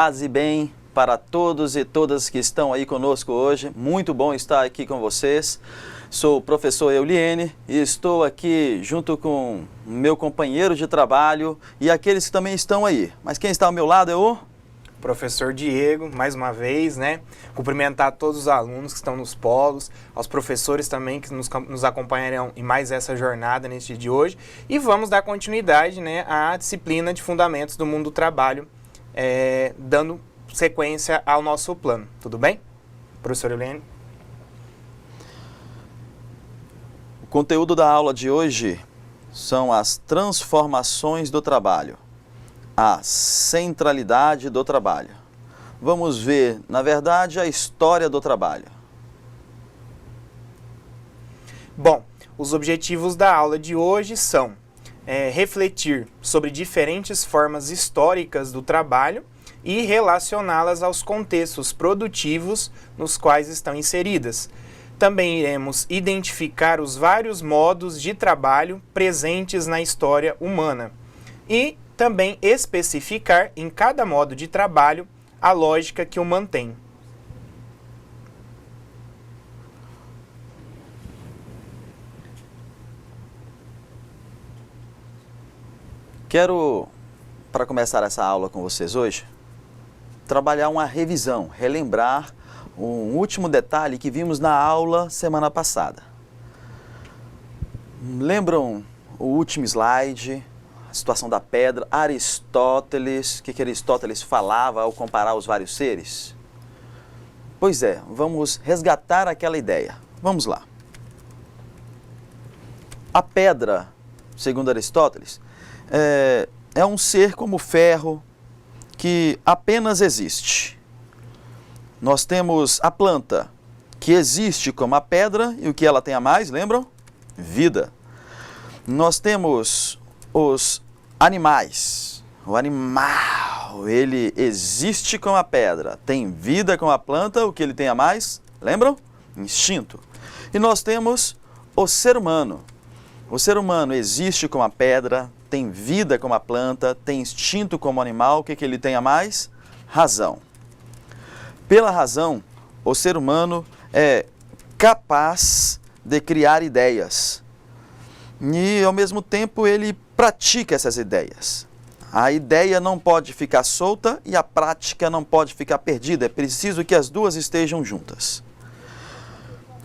Paz e bem para todos e todas que estão aí conosco hoje. Muito bom estar aqui com vocês. Sou o professor Euliene e estou aqui junto com meu companheiro de trabalho e aqueles que também estão aí. Mas quem está ao meu lado é o... Professor Diego, mais uma vez, né? Cumprimentar todos os alunos que estão nos polos, aos professores também que nos acompanharão em mais essa jornada neste dia de hoje. E vamos dar continuidade, né, à disciplina de Fundamentos do Mundo do Trabalho, dando sequência ao nosso plano. Tudo bem? Professor Euliene? O conteúdo da aula de hoje são as transformações do trabalho. A centralidade do trabalho. Vamos ver, na verdade, a história do trabalho. Bom, os objetivos da aula de hoje são refletir sobre diferentes formas históricas do trabalho e relacioná-las aos contextos produtivos nos quais estão inseridas. Também iremos identificar os vários modos de trabalho presentes na história humana e também especificar em cada modo de trabalho a lógica que o mantém. Quero, para começar essa aula com vocês hoje, trabalhar uma revisão, relembrar um último detalhe que vimos na aula semana passada. Lembram o último slide? A situação da pedra, Aristóteles, o que Aristóteles falava ao comparar os vários seres? Pois é, vamos resgatar aquela ideia. Vamos lá. A pedra, segundo Aristóteles, é um ser como o ferro que apenas existe. Nós temos a planta, que existe como a pedra, e o que ela tem a mais, lembram? Vida. Nós temos os animais. O animal, ele existe com a pedra, tem vida com a planta, o que ele tem a mais? Lembram? Instinto. E nós temos o ser humano. O ser humano existe com a pedra, tem vida como a planta, tem instinto como o animal, o que ele tem a mais? Razão. Pela razão, o ser humano é capaz de criar ideias. E, ao mesmo tempo, ele pratica essas ideias. A ideia não pode ficar solta e a prática não pode ficar perdida. É preciso que as duas estejam juntas.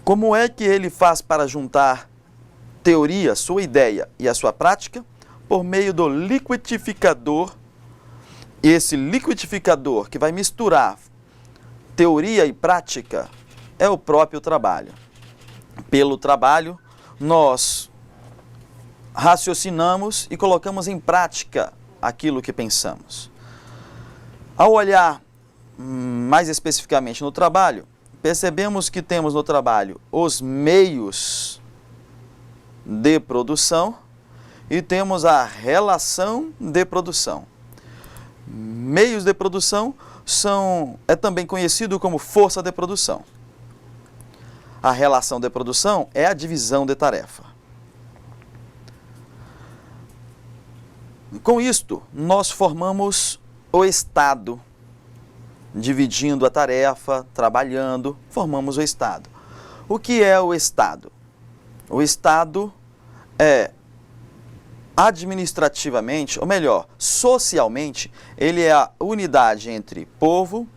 Como é que ele faz para juntar teoria, sua ideia e a sua prática? Por meio do liquidificador. Esse liquidificador que vai misturar teoria e prática é o próprio trabalho. Pelo trabalho, nós raciocinamos e colocamos em prática aquilo que pensamos. Ao olhar mais especificamente no trabalho, percebemos que temos no trabalho os meios de produção e temos a relação de produção. Meios de produção é também conhecido como força de produção. A relação de produção é a divisão de tarefa. Com isto, nós formamos o Estado, dividindo a tarefa, trabalhando, formamos o Estado. O que é o Estado? O Estado é administrativamente, ou melhor, socialmente, ele é a unidade entre povo,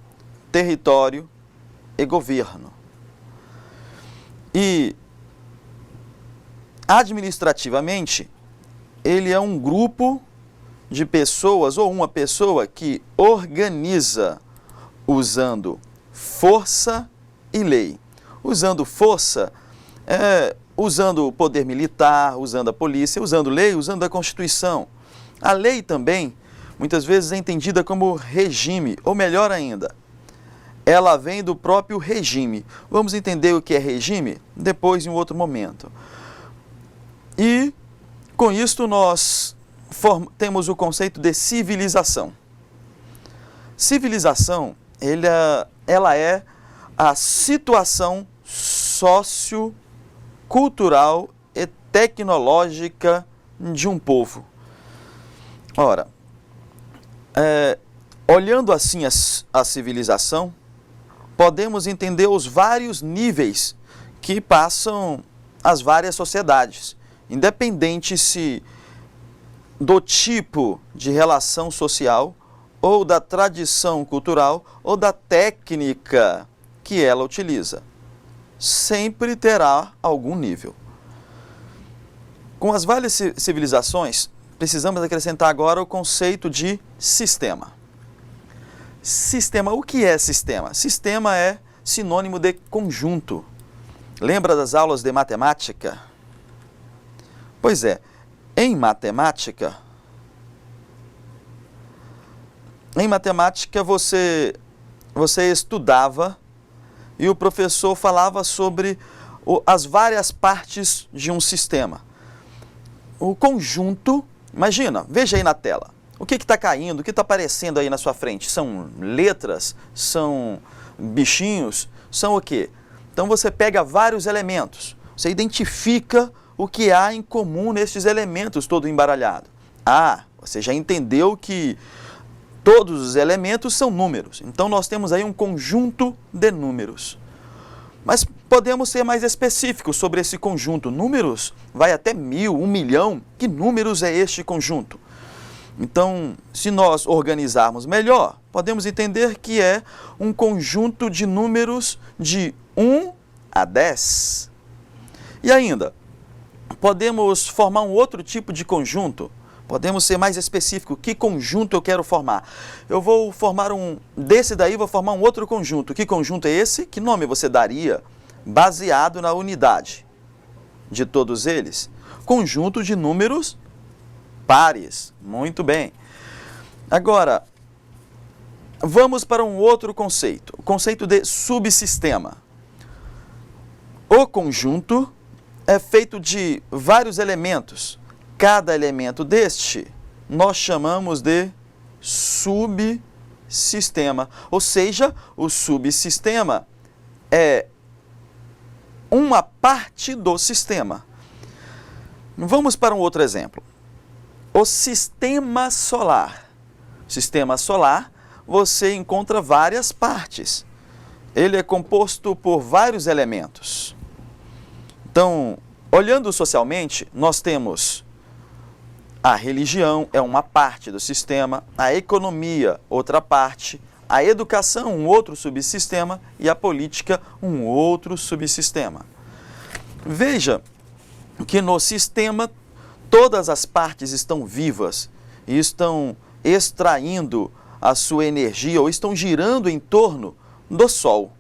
território e governo. E administrativamente, ele é um grupo de pessoas ou uma pessoa que organiza usando força e lei. Usando força, usando o poder militar, usando a polícia, usando lei, usando a Constituição. A lei também, muitas vezes, é entendida como regime, ou melhor ainda, ela vem do próprio regime. Vamos entender o que é regime depois, em outro momento. E, com isto, nós temos o conceito de civilização. Civilização, ela é a situação sociocultural e tecnológica de um povo. Ora, Olhando assim a civilização, podemos entender os vários níveis que passam as várias sociedades, independente se do tipo de relação social, ou da tradição cultural, ou da técnica que ela utiliza. Sempre terá algum nível. Com as várias civilizações, precisamos acrescentar agora o conceito de sistema. Sistema, o que é sistema? Sistema é sinônimo de conjunto. Lembra das aulas de matemática? Pois é, em matemática você estudava e o professor falava sobre as várias partes de um sistema. O conjunto, imagina, veja aí na tela. O que está caindo, o que está aparecendo aí na sua frente? São letras? São bichinhos? São o quê? Então você pega vários elementos, você identifica o que há em comum nesses elementos todo embaralhado. Ah, você já entendeu que todos os elementos são números. Então nós temos aí um conjunto de números. Mas podemos ser mais específicos sobre esse conjunto. Números vai até 1000, 1 milhão. Que números é este conjunto? Então, se nós organizarmos melhor, podemos entender que é um conjunto de números de 1 a 10. E ainda, podemos formar um outro tipo de conjunto. Podemos ser mais específicos. Que conjunto eu quero formar? Eu vou formar desse daí vou formar um outro conjunto. Que conjunto é esse? Que nome você daria baseado na unidade de todos eles? Conjunto de números pares. Muito bem. Agora, vamos para um outro conceito. O conceito de subsistema. O conjunto é feito de vários elementos. Cada elemento deste nós chamamos de subsistema. Ou seja, o subsistema é uma parte do sistema. Vamos para um outro exemplo. O sistema solar. Sistema solar, você encontra várias partes. Ele é composto por vários elementos. Então, olhando socialmente, nós temos a religião, é uma parte do sistema, a economia, outra parte, a educação, um outro subsistema, e a política, um outro subsistema. Veja que no sistema todas as partes estão vivas e estão extraindo a sua energia ou estão girando em torno do Sol,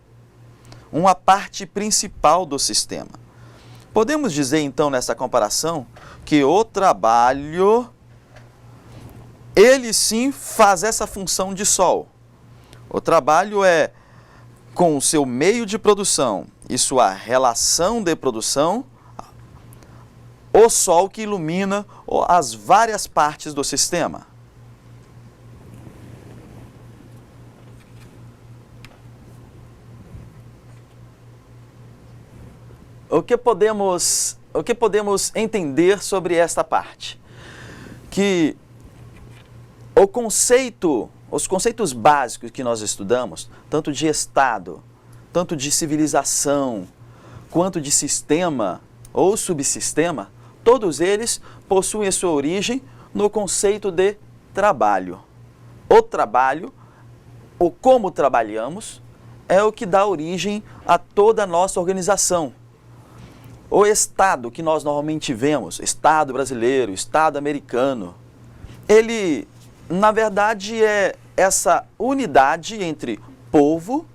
uma parte principal do sistema. Podemos dizer então nessa comparação que o trabalho, ele sim faz essa função de Sol. O trabalho é com o seu meio de produção e sua relação de produção, o Sol que ilumina as várias partes do sistema. O que podemos entender sobre esta parte? Que os conceitos básicos que nós estudamos, tanto de Estado, tanto de civilização, quanto de sistema ou subsistema, todos eles possuem a sua origem no conceito de trabalho. O trabalho, ou como trabalhamos, é o que dá origem a toda a nossa organização. O Estado que nós normalmente vemos, Estado brasileiro, Estado americano, ele, na verdade, é essa unidade entre povo,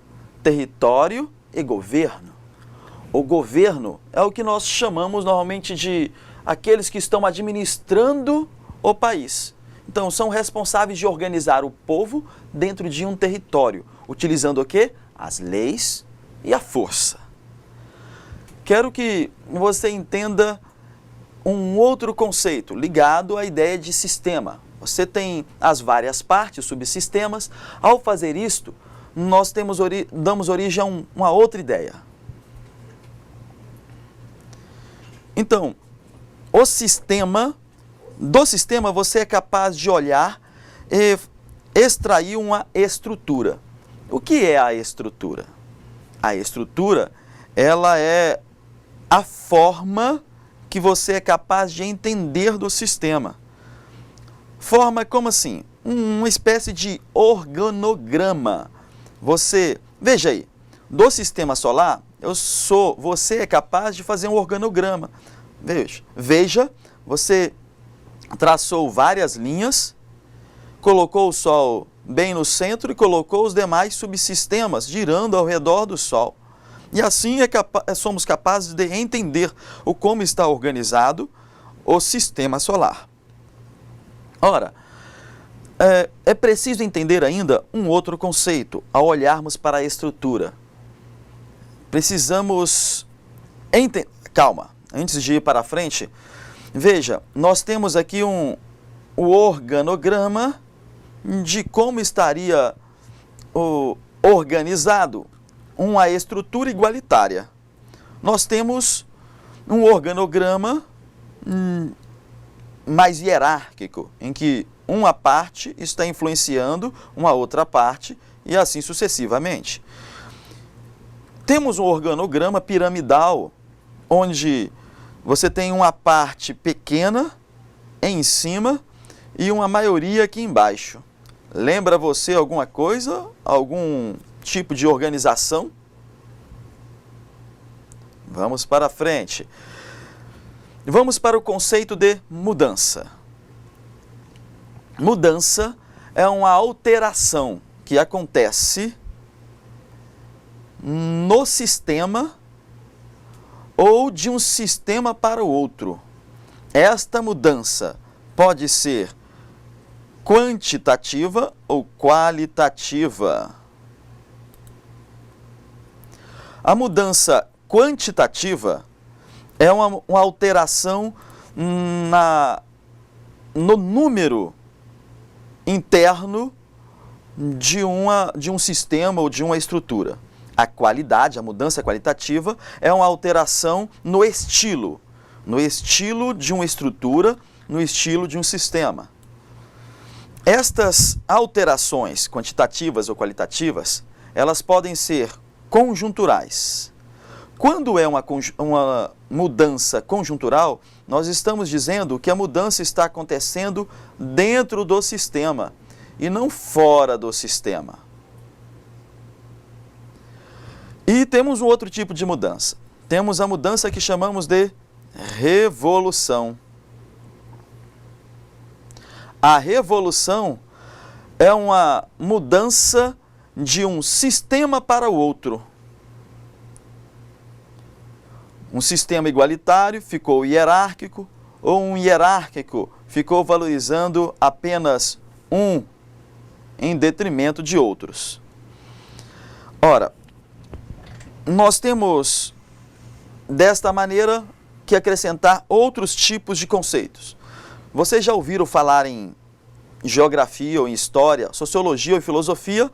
território e governo. O governo é o que nós chamamos normalmente de aqueles que estão administrando o país. Então, são responsáveis de organizar o povo dentro de um território, utilizando o quê? As leis e a força. Quero que você entenda um outro conceito ligado à ideia de sistema. Você tem as várias partes, subsistemas. Ao fazer isto, nós damos origem a uma outra ideia. Então, do sistema você é capaz de olhar e extrair uma estrutura. O que é a estrutura? A estrutura, ela é a forma que você é capaz de entender do sistema. Forma como assim? Uma espécie de organograma. Veja aí, do sistema solar, você é capaz de fazer um organograma. Veja, você traçou várias linhas, colocou o Sol bem no centro e colocou os demais subsistemas girando ao redor do Sol. E assim somos capazes de entender como está organizado o sistema solar. Ora, é preciso entender ainda um outro conceito ao olharmos para a estrutura. Precisamos entender. Calma, antes de ir para frente, veja, nós temos aqui o organograma de como estaria organizado uma estrutura igualitária. Nós temos um organograma mais hierárquico, em que uma parte está influenciando uma outra parte e assim sucessivamente. Temos um organograma piramidal, onde você tem uma parte pequena em cima e uma maioria aqui embaixo. Lembra você alguma coisa? Algum tipo de organização? Vamos para frente. Vamos para o conceito de mudança. Mudança é uma alteração que acontece no sistema ou de um sistema para o outro. Esta mudança pode ser quantitativa ou qualitativa. A mudança quantitativa é uma alteração no número interno de um sistema ou de uma estrutura. A qualidade, a mudança qualitativa, é uma alteração no estilo de uma estrutura, no estilo de um sistema. Estas alterações quantitativas ou qualitativas, elas podem ser conjunturais. Quando é uma mudança conjuntural, nós estamos dizendo que a mudança está acontecendo dentro do sistema e não fora do sistema. E temos um outro tipo de mudança. Temos a mudança que chamamos de revolução. A revolução é uma mudança de um sistema para o outro. Um sistema igualitário ficou hierárquico, ou um hierárquico ficou valorizando apenas um em detrimento de outros. Ora, nós temos desta maneira que acrescentar outros tipos de conceitos. Vocês já ouviram falar em geografia ou em história, sociologia ou filosofia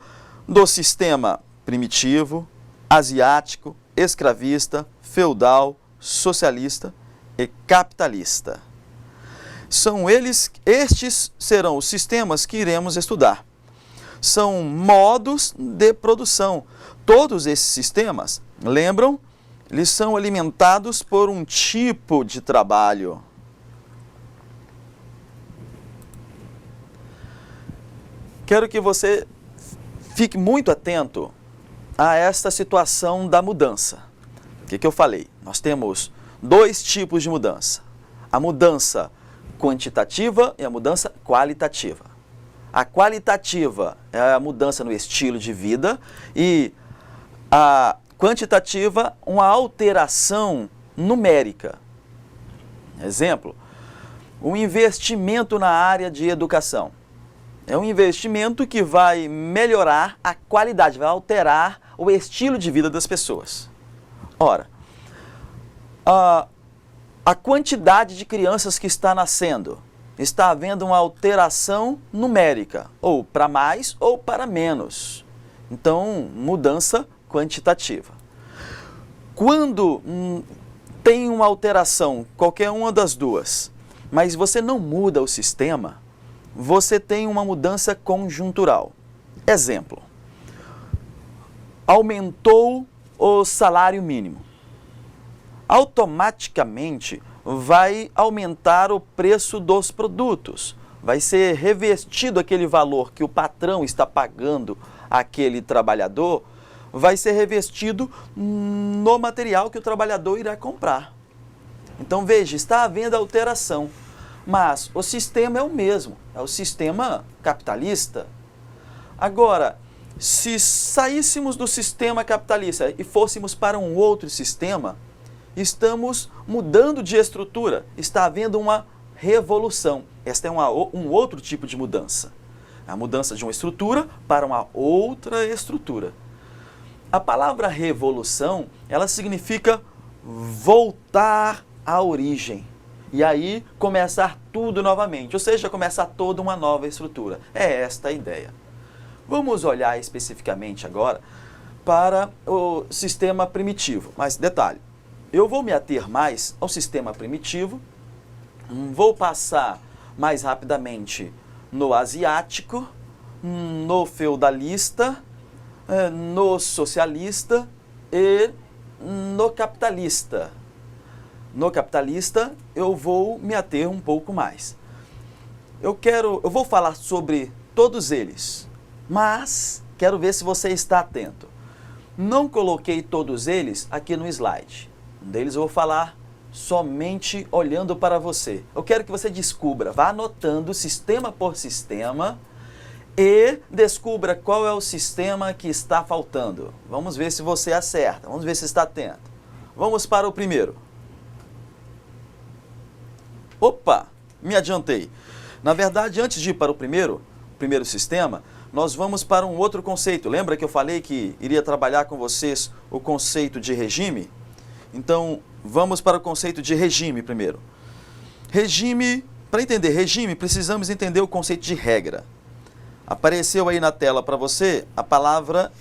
do sistema primitivo, asiático, escravista, feudal, socialista e capitalista. Estes serão os sistemas que iremos estudar. São modos de produção. Todos esses sistemas, lembram? Eles são alimentados por um tipo de trabalho. Quero que você fique muito atento a esta situação da mudança. O que eu falei? Nós temos dois tipos de mudança. A mudança quantitativa e a mudança qualitativa. A qualitativa é a mudança no estilo de vida e a quantitativa, uma alteração numérica. Exemplo, o investimento na área de educação. É um investimento que vai melhorar a qualidade, vai alterar o estilo de vida das pessoas. Ora, a quantidade de crianças que está nascendo, está havendo uma alteração numérica, ou para mais ou para menos. Então, mudança quantitativa. Quando tem uma alteração, qualquer uma das duas, mas você não muda o sistema, você tem uma mudança conjuntural. Exemplo, aumentou o salário mínimo. Automaticamente vai aumentar o preço dos produtos. Vai ser revestido aquele valor que o patrão está pagando àquele trabalhador, vai ser revestido no material que o trabalhador irá comprar. Então veja, está havendo alteração, mas o sistema é o mesmo, é o sistema capitalista. Agora, se saíssemos do sistema capitalista e fôssemos para um outro sistema, estamos mudando de estrutura, está havendo uma revolução. Esta é um outro tipo de mudança. A mudança de uma estrutura para uma outra estrutura. A palavra revolução, ela significa voltar à origem. E aí começar tudo novamente, ou seja, começar toda uma nova estrutura. É esta a ideia. Vamos olhar especificamente agora para o sistema primitivo. Mas detalhe, eu vou me ater mais ao sistema primitivo, vou passar mais rapidamente no asiático, no feudalista, no socialista e no capitalista. No capitalista eu vou me ater um pouco mais. Eu vou falar sobre todos eles, mas quero ver se você está atento. Não coloquei todos eles aqui no slide. Um deles eu vou falar somente olhando para você. Eu quero que você descubra, vá anotando sistema por sistema e descubra qual é o sistema que está faltando. Vamos ver se você acerta, vamos ver se está atento. Vamos para o primeiro. Opa, me adiantei. Na verdade, antes de ir para o primeiro sistema, nós vamos para um outro conceito. Lembra que eu falei que iria trabalhar com vocês o conceito de regime? Então, vamos para o conceito de regime primeiro. Regime, para entender regime, precisamos entender o conceito de regra. Apareceu aí na tela para você a palavra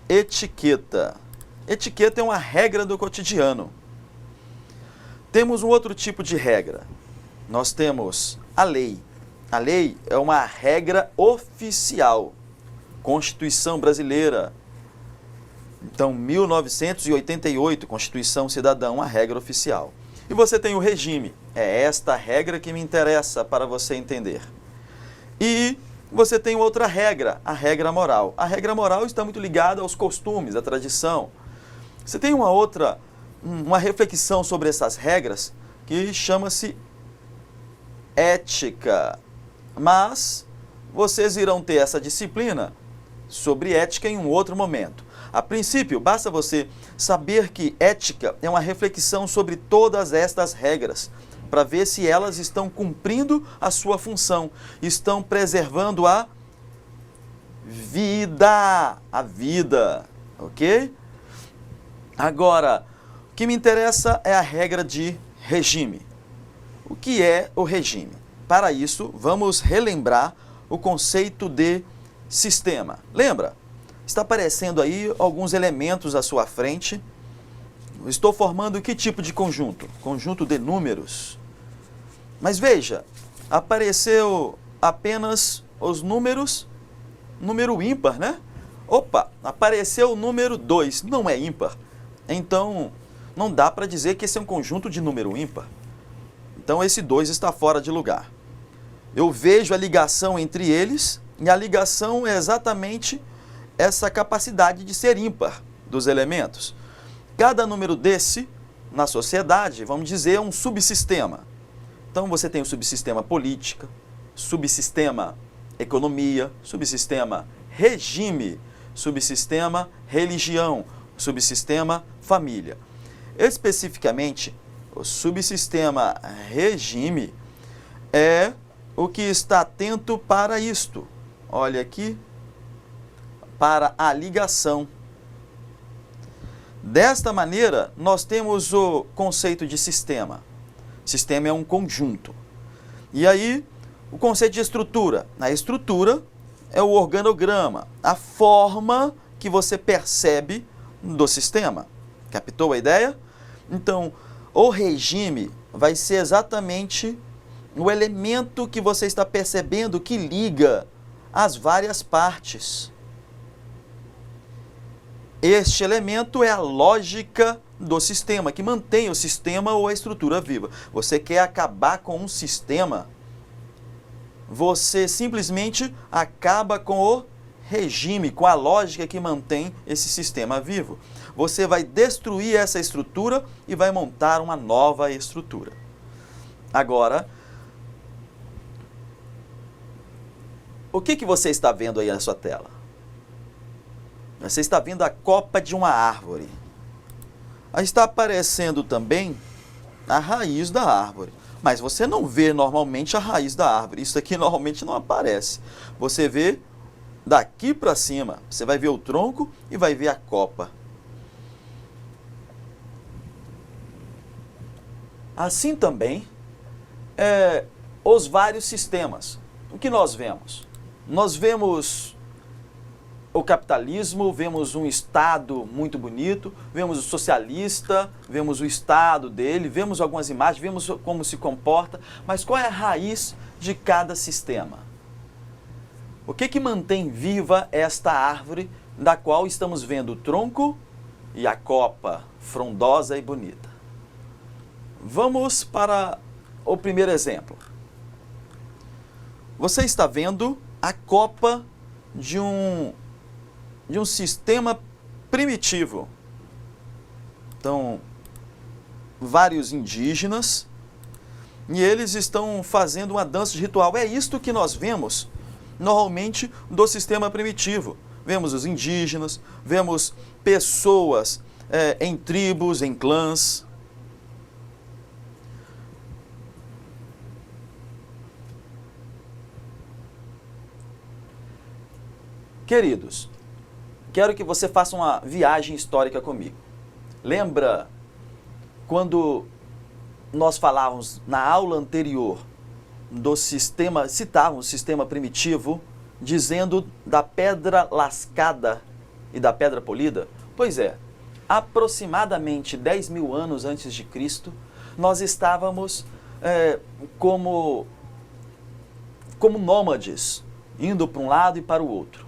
etiqueta. Etiqueta é uma regra do cotidiano. Temos um outro tipo de regra. Nós temos a lei. A lei é uma regra oficial. Constituição brasileira. Então, 1988, Constituição Cidadã, uma regra oficial. E você tem o regime. É esta regra que me interessa para você entender. E você tem outra regra, a regra moral. A regra moral está muito ligada aos costumes, à tradição. Você tem uma reflexão sobre essas regras que chama-se ética. Mas vocês irão ter essa disciplina sobre ética em um outro momento. A princípio, basta você saber que ética é uma reflexão sobre todas estas regras, para ver se elas estão cumprindo a sua função, estão preservando a vida, ok? Agora, o que me interessa é a regra de regime. O que é o regime? Para isso, vamos relembrar o conceito de sistema. Lembra? Está aparecendo aí alguns elementos à sua frente. Estou formando que tipo de conjunto? Conjunto de números. Mas veja, apareceu apenas os números, número ímpar, né? Opa, apareceu o número 2, não é ímpar. Então, não dá para dizer que esse é um conjunto de número ímpar. Então, esse 2 está fora de lugar. Eu vejo a ligação entre eles, e a ligação é exatamente essa capacidade de ser ímpar dos elementos. Cada número desse, na sociedade, vamos dizer, é um subsistema. Então, você tem o subsistema política, subsistema economia, subsistema regime, subsistema religião, subsistema família. Especificamente, o subsistema regime é o que está atento para isto. Olha aqui, para a ligação. Desta maneira, nós temos o conceito de sistema. Sistema é um conjunto. E aí, o conceito de estrutura. A estrutura é o organograma, a forma que você percebe do sistema. Captou a ideia? Então, o regime vai ser exatamente o elemento que você está percebendo que liga as várias partes. Este elemento é a lógica do sistema, que mantém o sistema ou a estrutura viva. Você quer acabar com um sistema, você simplesmente acaba com o regime, com a lógica que mantém esse sistema vivo. Você vai destruir essa estrutura e vai montar uma nova estrutura. Agora, o que você está vendo aí na sua tela? Você está vendo a copa de uma árvore. Aí está aparecendo também a raiz da árvore. Mas você não vê normalmente a raiz da árvore. Isso aqui normalmente não aparece. Você vê daqui para cima. Você vai ver o tronco e vai ver a copa. Assim também, os vários sistemas. O que nós vemos? Nós vemos o capitalismo, vemos um Estado muito bonito, vemos o socialista, vemos o Estado dele, vemos algumas imagens, vemos como se comporta, mas qual é a raiz de cada sistema? O que mantém viva esta árvore da qual estamos vendo o tronco e a copa frondosa e bonita? Vamos para o primeiro exemplo. Você está vendo a copa de um sistema primitivo. Então, vários indígenas, e eles estão fazendo uma dança de ritual. É isto que nós vemos, normalmente, do sistema primitivo. Vemos os indígenas, vemos pessoas em tribos, em clãs. Queridos, quero que você faça uma viagem histórica comigo. Lembra quando nós falávamos na aula anterior do sistema, citávamos o sistema primitivo, dizendo da pedra lascada e da pedra polida? Pois é, aproximadamente 10 mil anos antes de Cristo, nós estávamos como nômades, indo para um lado e para o outro.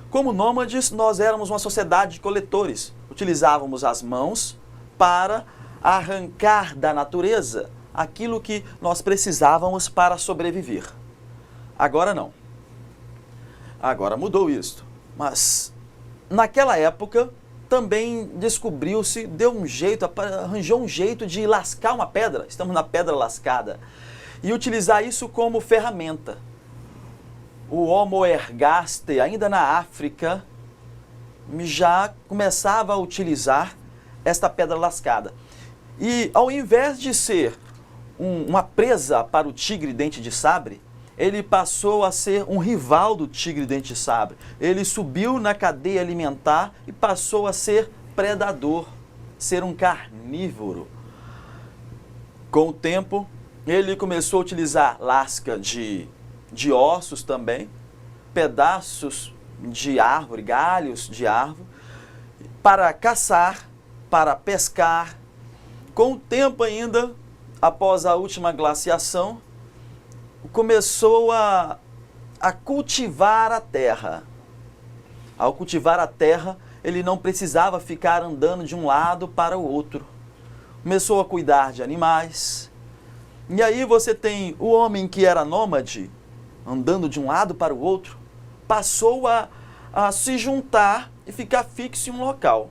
Como nômades, nós éramos uma sociedade de coletores. Utilizávamos as mãos para arrancar da natureza aquilo que nós precisávamos para sobreviver. Agora não. Agora mudou isso. Mas naquela época também descobriu-se, arranjou um jeito de lascar uma pedra. Estamos na pedra lascada. E utilizar isso como ferramenta. O Homo ergaster, ainda na África, já começava a utilizar esta pedra lascada. E ao invés de ser uma presa para o tigre-dente de sabre, ele passou a ser um rival do tigre-dente de sabre. Ele subiu na cadeia alimentar e passou a ser predador, ser um carnívoro. Com o tempo, ele começou a utilizar lasca de ossos também, pedaços de árvore, galhos de árvore, para caçar, para pescar. Com o tempo ainda, após a última glaciação, começou a cultivar a terra. Ao cultivar a terra, ele não precisava ficar andando de um lado para o outro. Começou a cuidar de animais. E aí você tem o homem que era nômade, andando de um lado para o outro, passou a se juntar e ficar fixo em um local.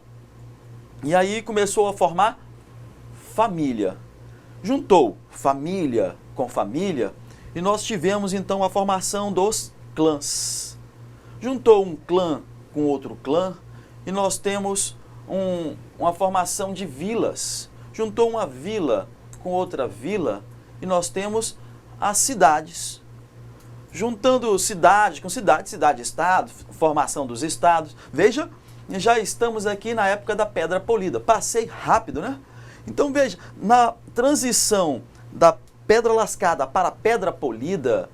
E aí começou a formar família. Juntou família com família e nós tivemos então a formação dos clãs. Juntou um clã com outro clã e nós temos uma formação de vilas. Juntou uma vila com outra vila e nós temos as cidades. Juntando cidade com cidade, cidade-estado, formação dos estados. Veja, já estamos aqui na época da pedra polida. Passei rápido, né? Então veja, na transição da pedra lascada para a pedra polida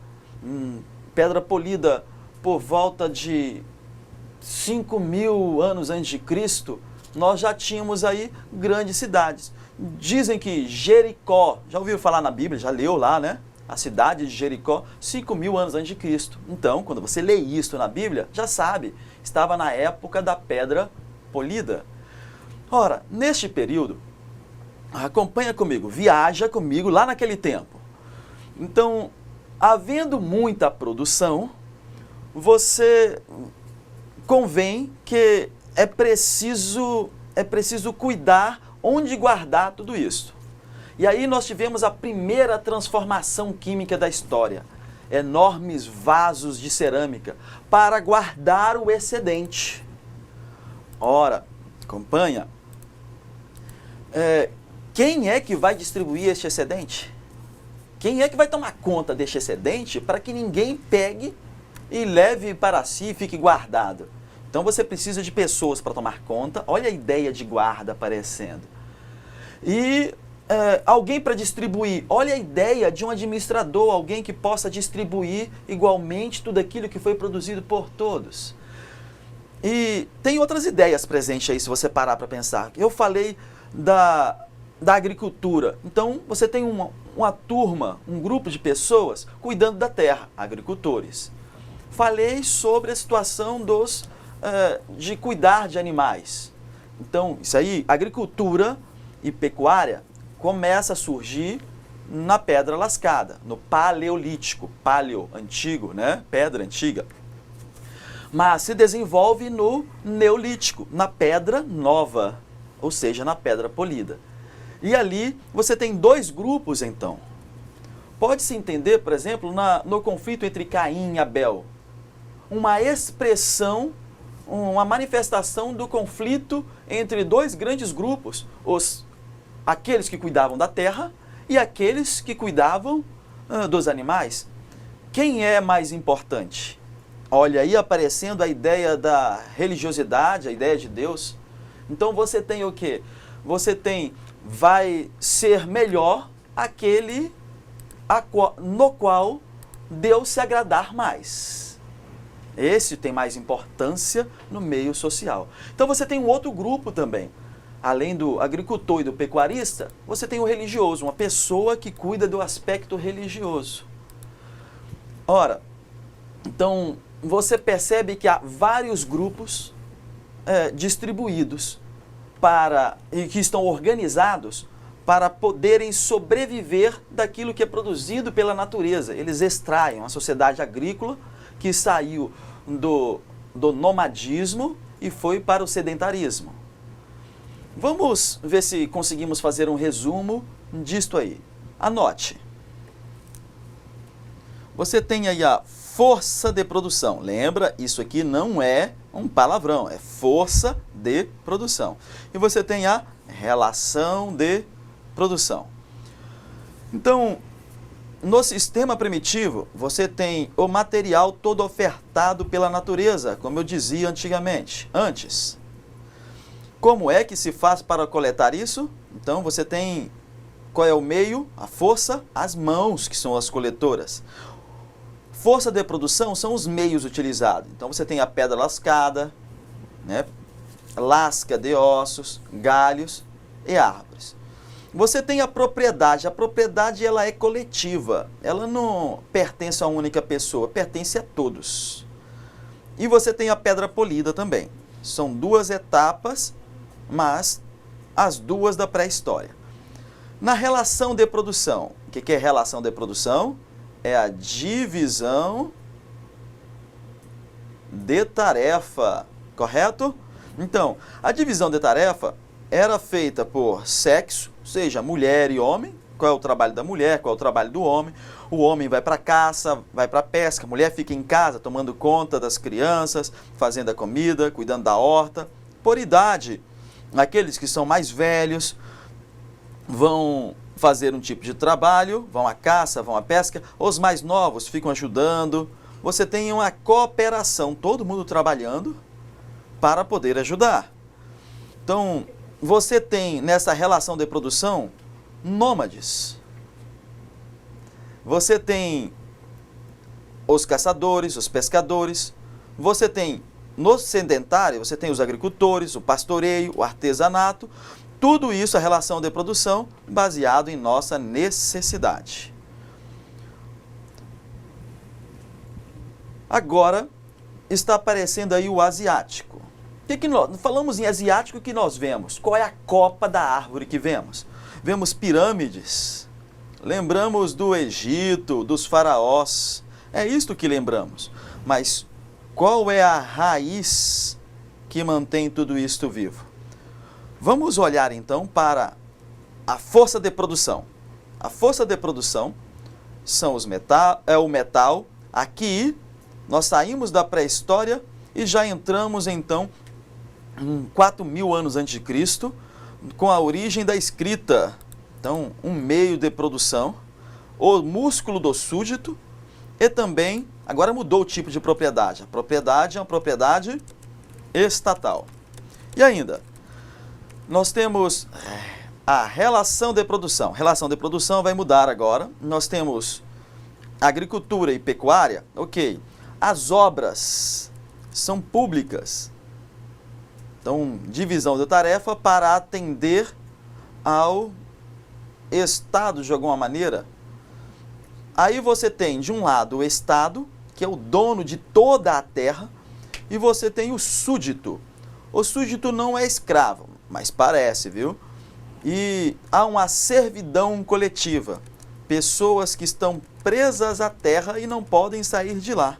por volta de 5.000 anos antes de Cristo, nós já tínhamos aí grandes cidades. Dizem que Jericó, já ouviu falar na Bíblia, já leu lá, né? a cidade de Jericó, 5.000 anos antes de Cristo. Então, quando você lê isso na Bíblia, já sabe, estava na época da pedra polida. Ora, neste período, acompanha comigo, viaja comigo lá naquele tempo. Então, havendo muita produção, você convém que é preciso cuidar onde guardar tudo isso. E aí nós tivemos a primeira transformação química da história. Enormes vasos de cerâmica para guardar o excedente. Ora, acompanha. Quem é que vai distribuir este excedente? Quem é que vai tomar conta deste excedente para que ninguém pegue e leve para si e fique guardado? Então você precisa de pessoas para tomar conta. Olha a ideia de guarda aparecendo. E alguém para distribuir. Olha a ideia de um administrador, alguém que possa distribuir igualmente tudo aquilo que foi produzido por todos. E tem outras ideias presentes aí, se você parar para pensar. Eu falei da agricultura. Então você tem uma turma, um grupo de pessoas cuidando da terra, agricultores. Falei sobre a situação de cuidar de animais. Então, isso aí, agricultura e pecuária, começa a surgir na pedra lascada, no paleolítico, paleo, antigo, né? Pedra antiga. Mas se desenvolve no neolítico, na pedra nova, ou seja, na pedra polida. E ali você tem dois grupos, então. Pode-se entender, por exemplo, no conflito entre Caim e Abel, uma expressão, uma manifestação do conflito entre dois grandes grupos, aqueles que cuidavam da terra e aqueles que cuidavam dos animais. Quem é mais importante? Olha aí aparecendo a ideia da religiosidade, a ideia de Deus. Então você tem o quê? Você tem, vai ser melhor aquele no qual Deus se agradar mais. Esse tem mais importância no meio social. Então você tem um outro grupo também. Além do agricultor e do pecuarista, você tem o religioso, uma pessoa que cuida do aspecto religioso. Ora, então você percebe que há vários grupos distribuídos e que estão organizados para poderem sobreviver daquilo que é produzido pela natureza. Eles extraem uma sociedade agrícola que saiu do nomadismo e foi para o sedentarismo. Vamos ver se conseguimos fazer um resumo disto aí. Anote. Você tem aí a força de produção. Lembra, isso aqui não é um palavrão, é força de produção. E você tem a relação de produção. Então, no sistema primitivo, você tem o material todo ofertado pela natureza, como eu dizia antes. Como é que se faz para coletar isso? Então você tem, qual é o meio? A força, as mãos que são as coletoras. Força de produção são os meios utilizados. Então você tem a pedra lascada, né? Lasca de ossos, galhos e árvores. Você tem a propriedade ela é coletiva, ela não pertence a uma única pessoa, pertence a todos. E você tem a pedra polida também. São duas etapas, mas as duas da pré-história. Na relação de produção, o que é relação de produção? É a divisão de tarefa, correto? Então, a divisão de tarefa era feita por sexo, seja mulher e homem. Qual é o trabalho da mulher, qual é o trabalho do homem? O homem vai para a caça, vai para a pesca, a mulher fica em casa tomando conta das crianças, fazendo a comida, cuidando da horta. Por idade, aqueles que são mais velhos vão fazer um tipo de trabalho, vão à caça, vão à pesca. Os mais novos ficam ajudando. Você tem uma cooperação, todo mundo trabalhando para poder ajudar. Então, você tem nessa relação de produção nômades. Você tem os caçadores, os pescadores. Você tem no sedentário, você tem os agricultores, o pastoreio, o artesanato. Tudo isso, a relação de produção, baseado em nossa necessidade. Agora está aparecendo aí o asiático. Que nós falamos em asiático, que nós vemos? Qual é a copa da árvore que vemos? Vemos pirâmides. Lembramos do Egito, dos faraós. É isto que lembramos. Mas qual é a raiz que mantém tudo isto vivo? Vamos olhar então para a força de produção. A força de produção são o metal. Aqui nós saímos da pré-história e já entramos então em 4.000 anos antes de Cristo, com a origem da escrita. Então, um meio de produção, o músculo do súdito e também, agora mudou o tipo de propriedade. A propriedade é uma propriedade estatal. E ainda, nós temos a relação de produção. Relação de produção vai mudar agora. Nós temos agricultura e pecuária. Ok. As obras são públicas. Então, divisão de tarefa para atender ao Estado de alguma maneira. Aí você tem, de um lado, o Estado, que é o dono de toda a terra, e você tem o súdito. O súdito não é escravo, mas parece, viu? E há uma servidão coletiva. Pessoas que estão presas à terra e não podem sair de lá.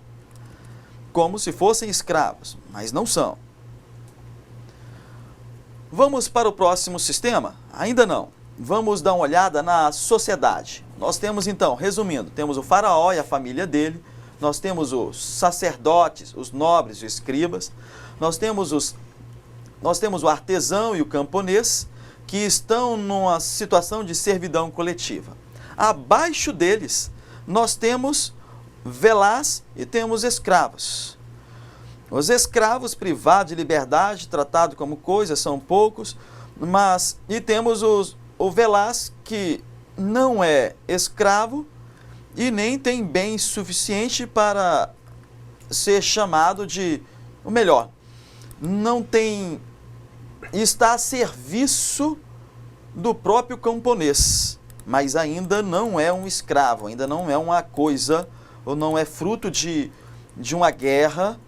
Como se fossem escravos, mas não são. Vamos para o próximo sistema? Ainda não. Vamos dar uma olhada na sociedade. Nós temos então, resumindo, temos o faraó e a família dele, nós temos os sacerdotes, os nobres e os escribas, nós temos o artesão e o camponês, que estão numa situação de servidão coletiva. Abaixo deles, nós temos velás e temos escravos. Os escravos privados de liberdade, tratados como coisas, são poucos, e temos o velás, que não é escravo e nem tem bem suficiente para ser chamado de, ou melhor, não tem, está a serviço do próprio camponês, mas ainda não é um escravo, ainda não é uma coisa, ou não é fruto de uma guerra.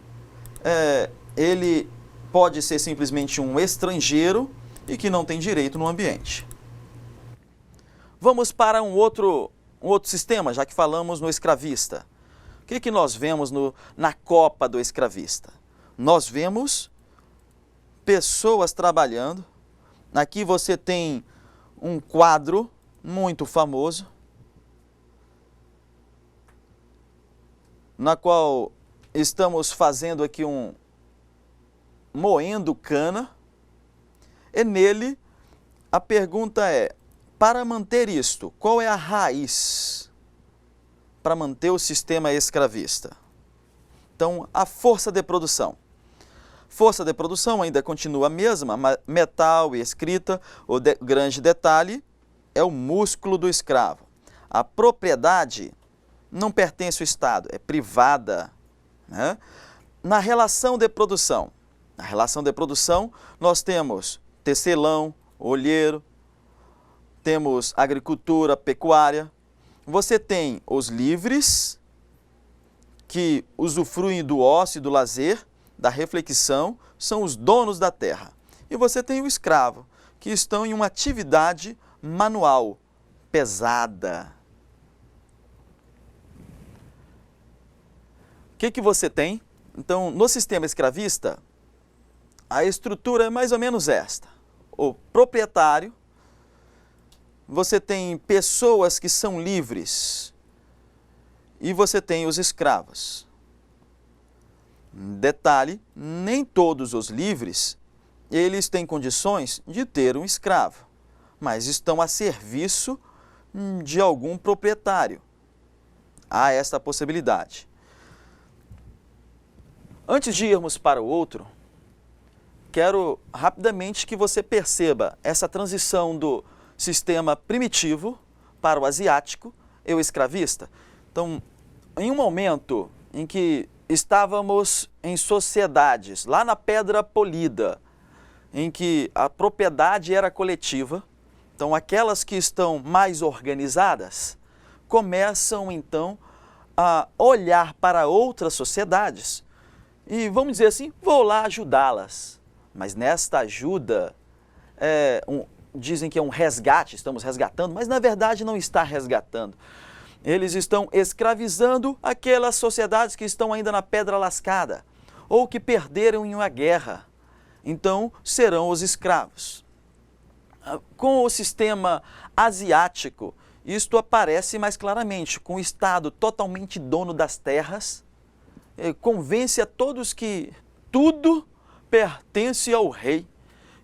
Ele pode ser simplesmente um estrangeiro e que não tem direito no ambiente. Vamos para um outro sistema, já que falamos no escravista. O que nós vemos na copa do escravista? Nós vemos pessoas trabalhando. Aqui você tem um quadro muito famoso, na qual estamos fazendo aqui moendo cana, e nele a pergunta é, para manter isto, qual é a raiz para manter o sistema escravista? Então, a força de produção. Força de produção ainda continua a mesma, metal e escrita, grande detalhe é o músculo do escravo. A propriedade não pertence ao Estado, é privada, né? Na relação de produção, nós temos tecelão, olheiro, temos agricultura, pecuária. Você tem os livres, que usufruem do ócio e do lazer, da reflexão, são os donos da terra. E você tem o escravo, que estão em uma atividade manual, pesada. O que você tem? Então, no sistema escravista, a estrutura é mais ou menos esta. O proprietário, você tem pessoas que são livres e você tem os escravos. Detalhe, nem todos os livres, eles têm condições de ter um escravo, mas estão a serviço de algum proprietário. Há esta possibilidade. Antes de irmos para o outro, quero rapidamente que você perceba essa transição do sistema primitivo para o asiático e o escravista. Então, em um momento em que estávamos em sociedades, lá na Pedra Polida, em que a propriedade era coletiva, então aquelas que estão mais organizadas começam então a olhar para outras sociedades e, vamos dizer assim, vou lá ajudá-las. Mas nesta ajuda, dizem que é um resgate, estamos resgatando, mas na verdade não está resgatando. Eles estão escravizando aquelas sociedades que estão ainda na pedra lascada ou que perderam em uma guerra. Então serão os escravos. Com o sistema asiático, isto aparece mais claramente, com o Estado totalmente dono das terras, convence a todos que tudo pertence ao rei.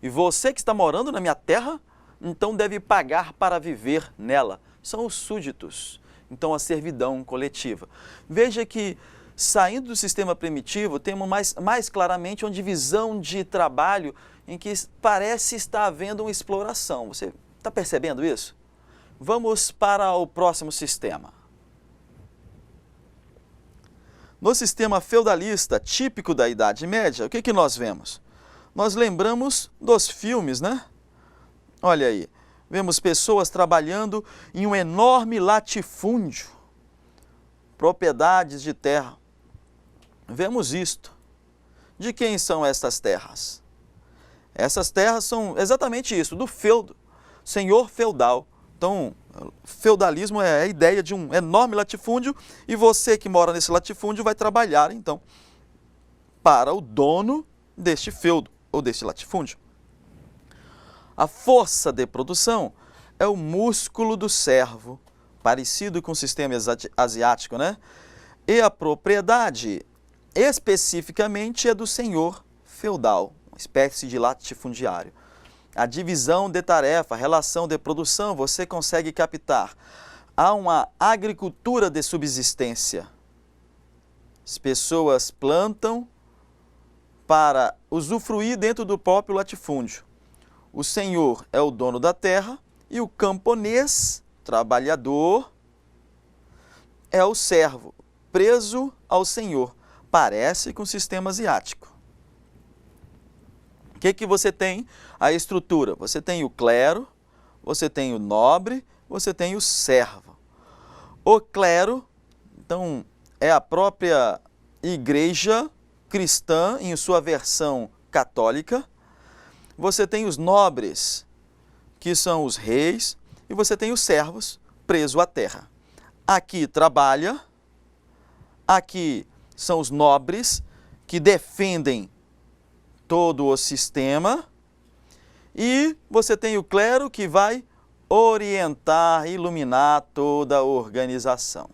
E você que está morando na minha terra, então deve pagar para viver nela. São os súditos. Então a servidão coletiva. Veja que, saindo do sistema primitivo, temos mais claramente uma divisão de trabalho em que parece estar havendo uma exploração. Você está percebendo isso? Vamos para o próximo sistema. No sistema feudalista, típico da Idade Média, o que nós vemos? Nós lembramos dos filmes, né? Olha aí, vemos pessoas trabalhando em um enorme latifúndio, propriedades de terra. Vemos isto. De quem são estas terras? Essas terras são exatamente isso, do feudo, senhor feudal. Então, feudalismo é a ideia de um enorme latifúndio e você que mora nesse latifúndio vai trabalhar, então, para o dono deste feudo ou deste latifúndio. A força de produção é o músculo do servo, parecido com o sistema asiático, né? E a propriedade, especificamente, é do senhor feudal, uma espécie de latifundiário. A divisão de tarefa, a relação de produção, você consegue captar. Há uma agricultura de subsistência. As pessoas plantam para usufruir dentro do próprio latifúndio. O senhor é o dono da terra e o camponês, trabalhador, é o servo, preso ao senhor. Parece com o sistema asiático. O que você tem? A estrutura. Você tem o clero, você tem o nobre, você tem o servo. O clero, então, é a própria igreja cristã em sua versão católica. Você tem os nobres, que são os reis, e você tem os servos, presos à terra. Aqui trabalha, aqui são os nobres, que defendem todo o sistema, e você tem o clero que vai orientar, iluminar toda a organização.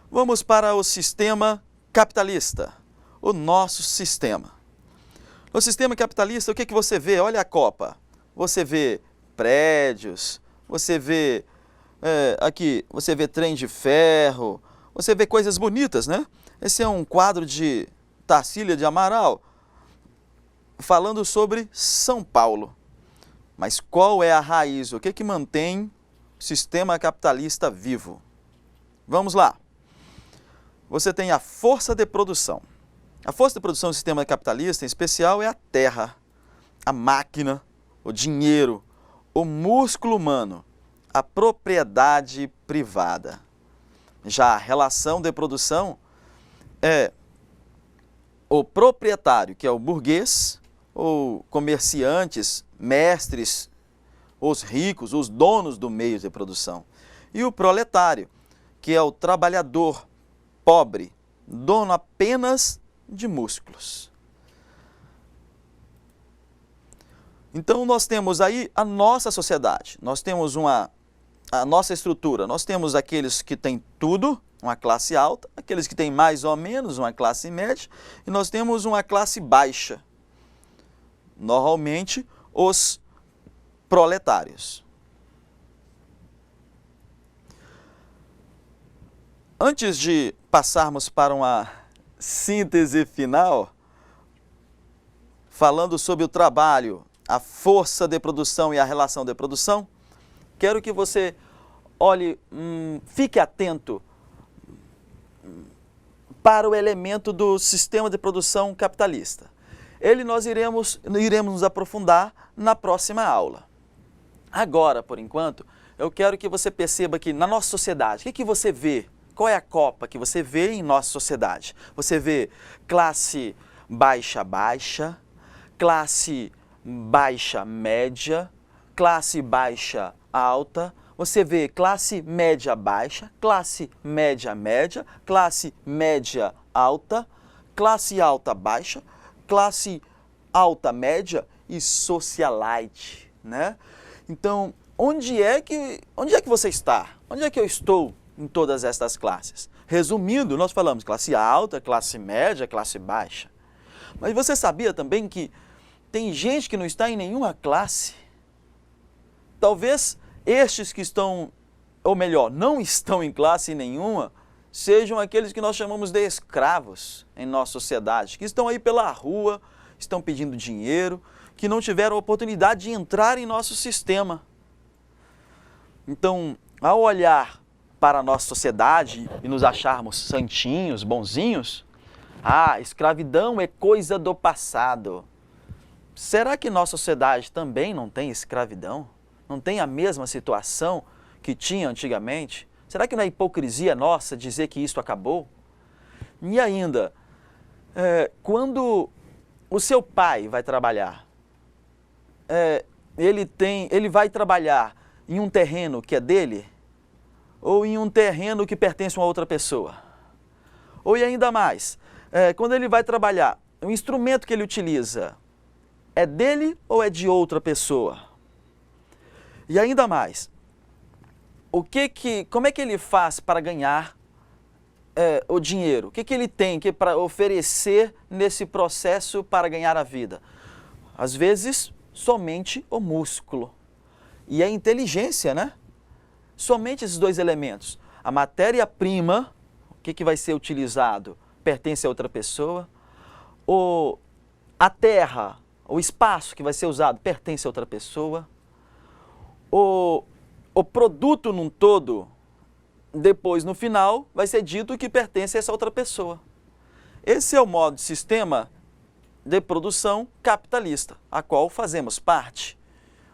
Vamos para o sistema capitalista, o nosso sistema. No sistema capitalista, o que você vê? Olha a copa. Você vê prédios, você vê aqui, você vê trem de ferro, você vê coisas bonitas, né? Esse é um quadro de Tarsília de Amaral, falando sobre São Paulo. Mas qual é a raiz? O que mantém o sistema capitalista vivo? Vamos lá. Você tem a força de produção. A força de produção do sistema capitalista, em especial, é a terra, a máquina, o dinheiro, o músculo humano, a propriedade privada. Já a relação de produção é o proprietário, que é o burguês, ou comerciantes, mestres, os ricos, os donos do meio de produção. E o proletário, que é o trabalhador pobre, dono apenas de músculos. Então nós temos aí a nossa sociedade, nós temos a nossa estrutura, nós temos aqueles que têm tudo, uma classe alta, aqueles que têm mais ou menos, uma classe média, e nós temos uma classe baixa, normalmente os proletários. Antes de passarmos para uma síntese final, falando sobre o trabalho, a força de produção e a relação de produção, quero que você olhe, fique atento para o elemento do sistema de produção capitalista. Ele nós iremos nos aprofundar na próxima aula. Agora, por enquanto, eu quero que você perceba que na nossa sociedade, o que você vê? Qual é a copa que você vê em nossa sociedade? Você vê classe baixa, classe baixa média, classe baixa alta, você vê classe média baixa, classe média média, classe média alta, classe alta baixa, classe alta média e socialite, né? Então, onde é que você está? Onde é que eu estou em todas estas classes? Resumindo, nós falamos classe alta, classe média, classe baixa. Mas você sabia também que tem gente que não está em nenhuma classe? Talvez estes que estão, ou melhor, não estão em classe nenhuma, sejam aqueles que nós chamamos de escravos em nossa sociedade, que estão aí pela rua, estão pedindo dinheiro, que não tiveram a oportunidade de entrar em nosso sistema. Então, ao olhar para a nossa sociedade e nos acharmos santinhos, bonzinhos, escravidão é coisa do passado. Será que nossa sociedade também não tem escravidão? Não tem a mesma situação que tinha antigamente? Será que não é hipocrisia nossa dizer que isso acabou? E ainda, quando o seu pai vai trabalhar, ele vai trabalhar em um terreno que é dele ou em um terreno que pertence a uma outra pessoa? Ou e ainda mais, quando ele vai trabalhar, o instrumento que ele utiliza é dele ou é de outra pessoa? E ainda mais, como é que ele faz para ganhar o dinheiro? O que ele tem para oferecer nesse processo para ganhar a vida? Às vezes, somente o músculo. E a inteligência, né? Somente esses dois elementos. A matéria-prima, o que vai ser utilizado, pertence a outra pessoa. A terra, o espaço que vai ser usado, pertence a outra pessoa. O produto num todo, depois no final, vai ser dito que pertence a essa outra pessoa. Esse é o modo de sistema de produção capitalista, a qual fazemos parte,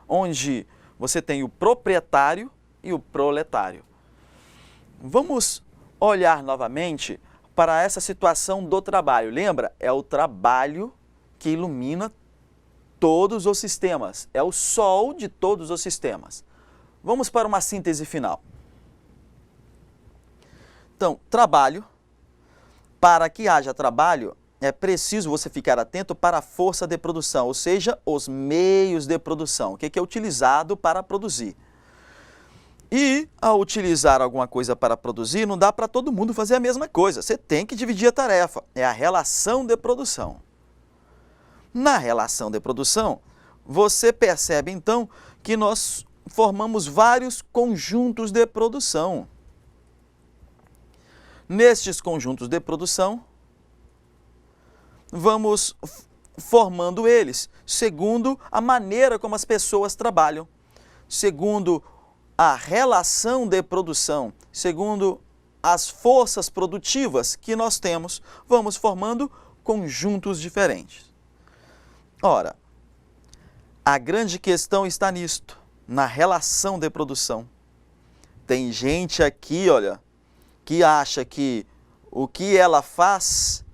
onde você tem o proprietário e o proletário. Vamos olhar novamente para essa situação do trabalho. Lembra? É o trabalho que ilumina todos os sistemas. É o sol de todos os sistemas. Vamos para uma síntese final. Então, trabalho. Para que haja trabalho, é preciso você ficar atento para a força de produção, ou seja, os meios de produção. O que é utilizado para produzir. E, ao utilizar alguma coisa para produzir, não dá para todo mundo fazer a mesma coisa. Você tem que dividir a tarefa. É a relação de produção. Na relação de produção, você percebe então que nós formamos vários conjuntos de produção. Nestes conjuntos de produção, vamos formando eles segundo a maneira como as pessoas trabalham, segundo a relação de produção, segundo as forças produtivas que nós temos, vamos formando conjuntos diferentes. Ora, a grande questão está nisto, na relação de produção. Tem gente aqui, olha, que acha que o que ela faz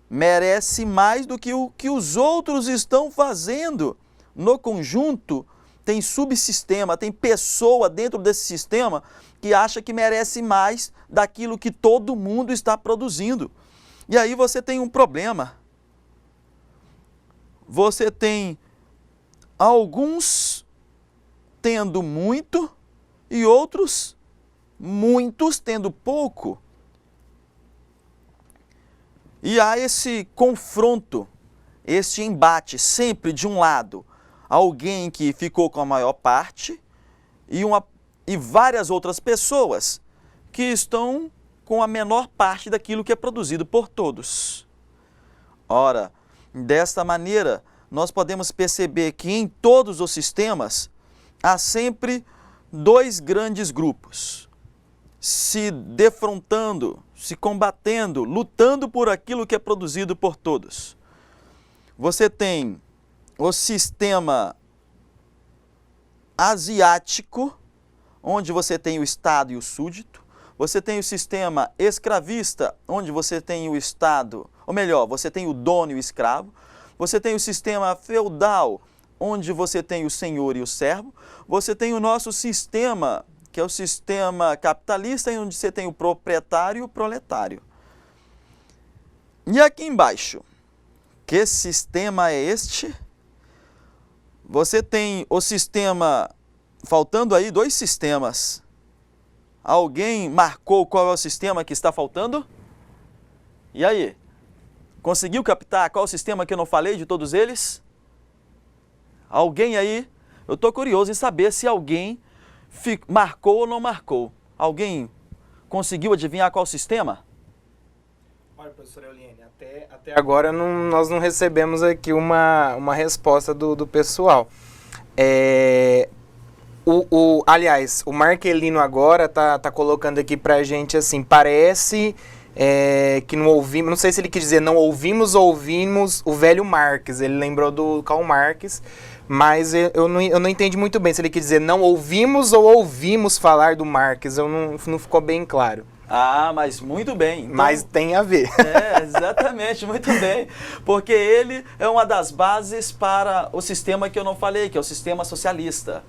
merece mais do que o que os outros estão fazendo. No conjunto, tem subsistema, tem pessoa dentro desse sistema que acha que merece mais daquilo que todo mundo está produzindo. E aí você tem um problema. Você tem alguns tendo muito e muitos tendo pouco. E há esse confronto, esse embate sempre de um lado, alguém que ficou com a maior parte e várias outras pessoas que estão com a menor parte daquilo que é produzido por todos. Ora, desta maneira, nós podemos perceber que em todos os sistemas há sempre dois grandes grupos, se defrontando, se combatendo, lutando por aquilo que é produzido por todos. Você tem o sistema asiático, onde você tem o Estado e o súdito. Você tem o sistema escravista, onde você tem o Estado, ou melhor, você tem o dono e o escravo. Você tem o sistema feudal, onde você tem o senhor e o servo. Você tem o nosso sistema, que é o sistema capitalista, onde você tem o proprietário e o proletário. E aqui embaixo, que sistema é este? Você tem o sistema, faltando aí 2 sistemas. Alguém marcou qual é o sistema que está faltando? E aí? Conseguiu captar qual é o sistema que eu não falei de todos eles? Alguém aí? Eu estou curioso em saber se alguém marcou ou não marcou. Alguém conseguiu adivinhar qual sistema? Olha, professora Euliene, até agora nós não recebemos aqui uma resposta do pessoal. Aliás, o Marquelino agora tá colocando aqui pra gente assim, parece que não ouvimos, não sei se ele quis dizer não ouvimos o velho Marx, ele lembrou do Karl Marx, mas eu não entendi muito bem se ele quis dizer não ouvimos ou ouvimos falar do Marx, não ficou bem claro. Ah, mas muito bem. Então, mas tem a ver. Exatamente, muito bem. Porque ele é uma das bases para o sistema que eu não falei, que é o sistema socialista.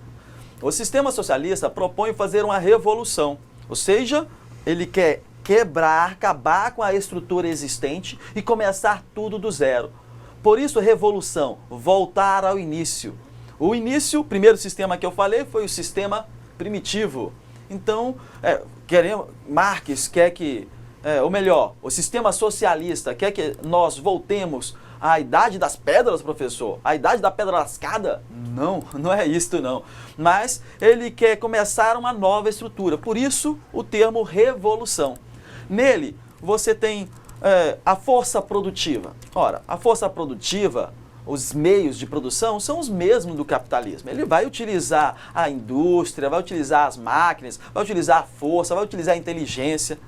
O sistema socialista propõe fazer uma revolução, ou seja, ele quer quebrar, acabar com a estrutura existente e começar tudo do zero. Por isso, revolução, voltar ao início. O primeiro sistema que eu falei foi o sistema primitivo. Então, Marx quer que, ou melhor, o sistema socialista quer que nós voltemos à idade das pedras, professor? A idade da pedra lascada? Não, não é isto não. Mas ele quer começar uma nova estrutura, por isso o termo revolução. Nele, você tem a força produtiva. Ora, a força produtiva, os meios de produção são os mesmos do capitalismo. Ele vai utilizar a indústria, vai utilizar as máquinas, vai utilizar a força, vai utilizar a inteligência.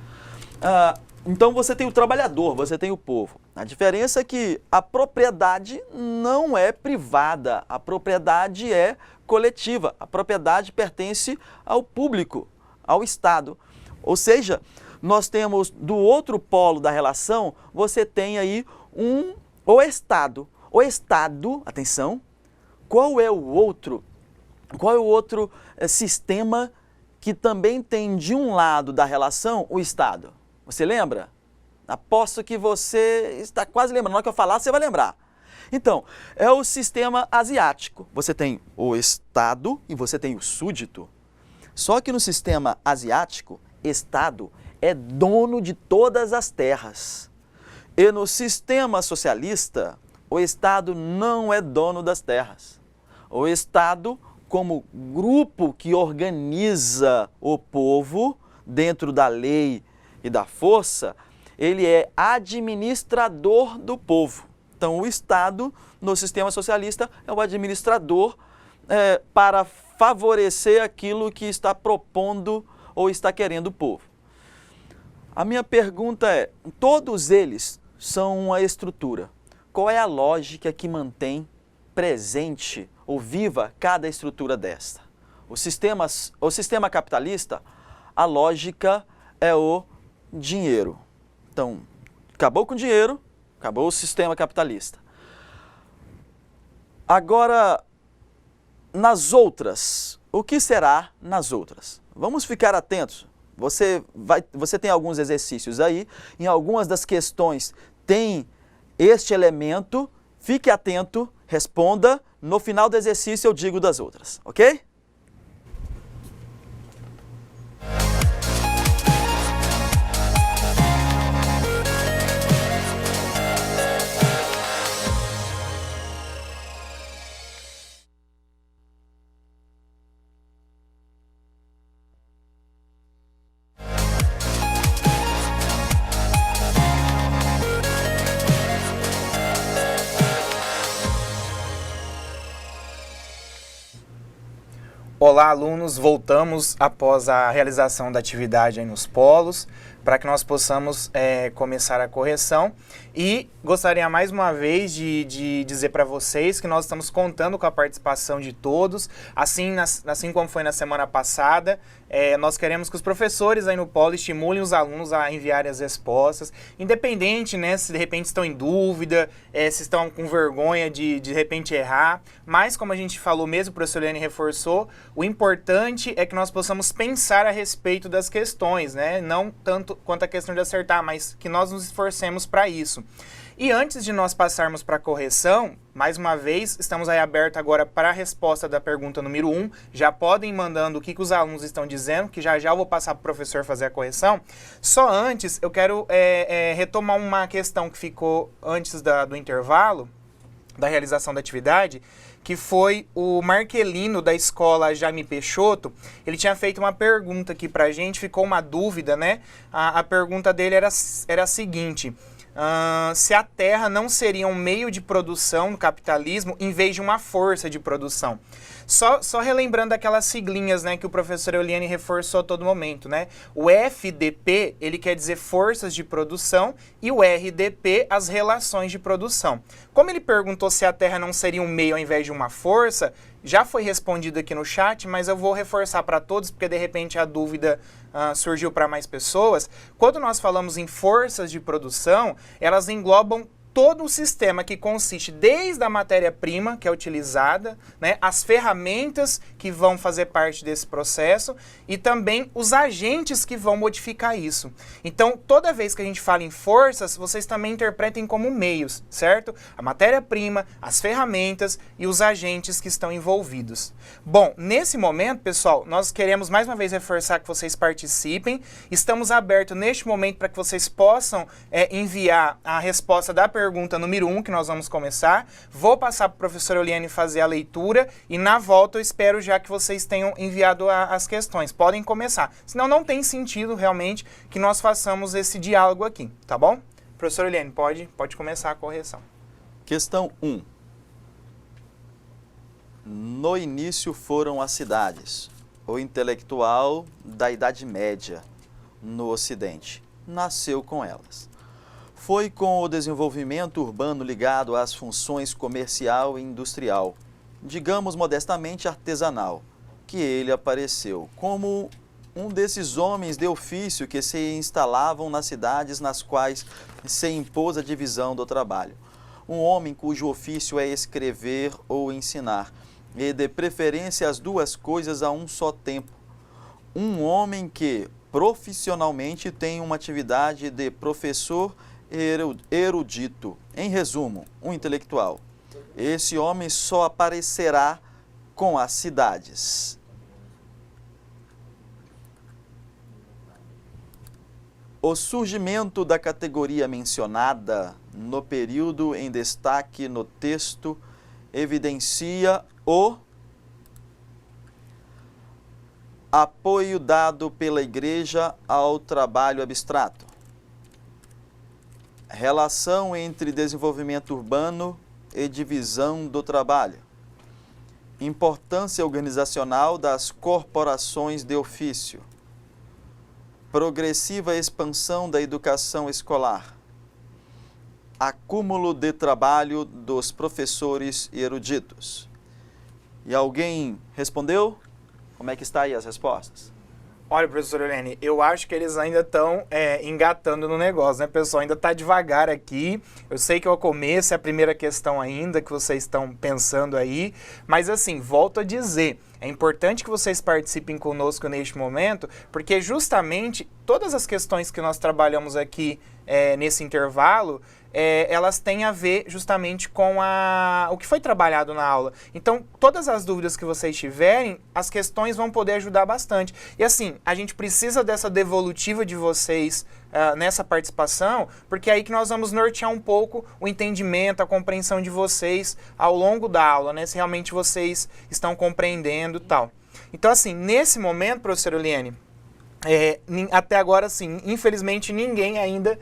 Então você tem o trabalhador, você tem o povo. A diferença é que a propriedade não é privada, a propriedade é coletiva, a propriedade pertence ao público, ao Estado. Ou seja, nós temos do outro polo da relação, você tem aí o Estado. O Estado, atenção, qual é o outro sistema que também tem de um lado da relação o Estado? Você lembra? Aposto que você está quase lembrando. Na hora que eu falar, você vai lembrar. Então, é o sistema asiático. Você tem o Estado e você tem o súdito. Só que no sistema asiático, Estado é dono de todas as terras. E no sistema socialista, o Estado não é dono das terras. O Estado, como grupo que organiza o povo dentro da lei e da força, ele é administrador do povo. Então, o Estado, no sistema socialista, é o administrador para favorecer aquilo que está propondo ou está querendo o povo. A minha pergunta é, todos eles são uma estrutura. Qual é a lógica que mantém presente ou viva cada estrutura desta? O sistema capitalista, a lógica é o dinheiro. Então, acabou com o dinheiro, acabou o sistema capitalista. Agora, nas outras, o que será nas outras? Vamos ficar atentos. Você tem alguns exercícios aí, em algumas das questões tem este elemento, fique atento, responda, no final do exercício eu digo das outras, ok? Olá, alunos! Voltamos após a realização da atividade aí nos polos para que nós possamos começar a correção. E gostaria mais uma vez de dizer para vocês que nós estamos contando com a participação de todos, assim como foi na semana passada. Nós queremos que os professores aí no Polo estimulem os alunos a enviarem as respostas, independente, né, se de repente estão em dúvida, se estão com vergonha de repente errar, mas como a gente falou mesmo, o professor Eliane reforçou, o importante é que nós possamos pensar a respeito das questões, né, não tanto quanto a questão de acertar, mas que nós nos esforcemos para isso. E antes de nós passarmos para a correção, mais uma vez, estamos aí abertos agora para a resposta da pergunta número 1. Já podem ir mandando o que os alunos estão dizendo, que já eu vou passar para o professor fazer a correção. Só antes, eu quero retomar uma questão que ficou antes do intervalo, da realização da atividade, que foi o Marquelino da escola Jaime Peixoto. Ele tinha feito uma pergunta aqui para a gente, ficou uma dúvida, né? A pergunta dele era a seguinte: se a terra não seria um meio de produção no capitalismo em vez de uma força de produção. Só relembrando aquelas siglinhas, né, que o professor Eliane reforçou a todo momento, né? O FDP, ele quer dizer forças de produção, e o RDP, as relações de produção. Como ele perguntou se a terra não seria um meio ao invés de uma força, já foi respondido aqui no chat, mas eu vou reforçar para todos, porque de repente a dúvida surgiu para mais pessoas. Quando nós falamos em forças de produção, elas englobam todo um sistema que consiste desde a matéria-prima que é utilizada, né, as ferramentas que vão fazer parte desse processo e também os agentes que vão modificar isso. Então, toda vez que a gente fala em forças, vocês também interpretem como meios, certo? A matéria-prima, as ferramentas e os agentes que estão envolvidos. Bom, nesse momento, pessoal, nós queremos mais uma vez reforçar que vocês participem. Estamos abertos neste momento para que vocês possam enviar a resposta da pergunta número 1, que nós vamos começar. Vou passar para o professor Eliane fazer a leitura e na volta eu espero já que vocês tenham enviado as questões. Podem começar. Senão não tem sentido realmente que nós façamos esse diálogo aqui, tá bom? Professor Eliane, pode começar a correção. Questão 1. No início foram as cidades. O intelectual da Idade Média no Ocidente nasceu com elas. Foi com o desenvolvimento urbano ligado às funções comercial e industrial, digamos modestamente artesanal, que ele apareceu como um desses homens de ofício que se instalavam nas cidades nas quais se impôs a divisão do trabalho. Um homem cujo ofício é escrever ou ensinar, e de preferência as duas coisas a um só tempo. Um homem que profissionalmente tem uma atividade de professor erudito. Em resumo, um intelectual. Esse homem só aparecerá com as cidades. O surgimento da categoria mencionada no período em destaque no texto evidencia o apoio dado pela Igreja ao trabalho abstrato. Relação entre desenvolvimento urbano e divisão do trabalho. Importância organizacional das corporações de ofício. Progressiva expansão da educação escolar. Acúmulo de trabalho dos professores e eruditos. E alguém respondeu? Como é que está aí as respostas? Olha, professor Eliane, eu acho que eles ainda estão engatando no negócio, né, pessoal? Ainda está devagar aqui. Eu sei que é o começo, é a primeira questão ainda que vocês estão pensando aí. Mas assim, volto a dizer, é importante que vocês participem conosco neste momento, porque justamente todas as questões que nós trabalhamos aqui nesse intervalo, elas têm a ver justamente com o que foi trabalhado na aula. Então, todas as dúvidas que vocês tiverem, as questões vão poder ajudar bastante. E assim, a gente precisa dessa devolutiva de vocês nessa participação, porque é aí que nós vamos nortear um pouco o entendimento, a compreensão de vocês ao longo da aula, né? Se realmente vocês estão compreendendo e tal. Então, assim, nesse momento, professor Eliane, até agora, assim, infelizmente ninguém ainda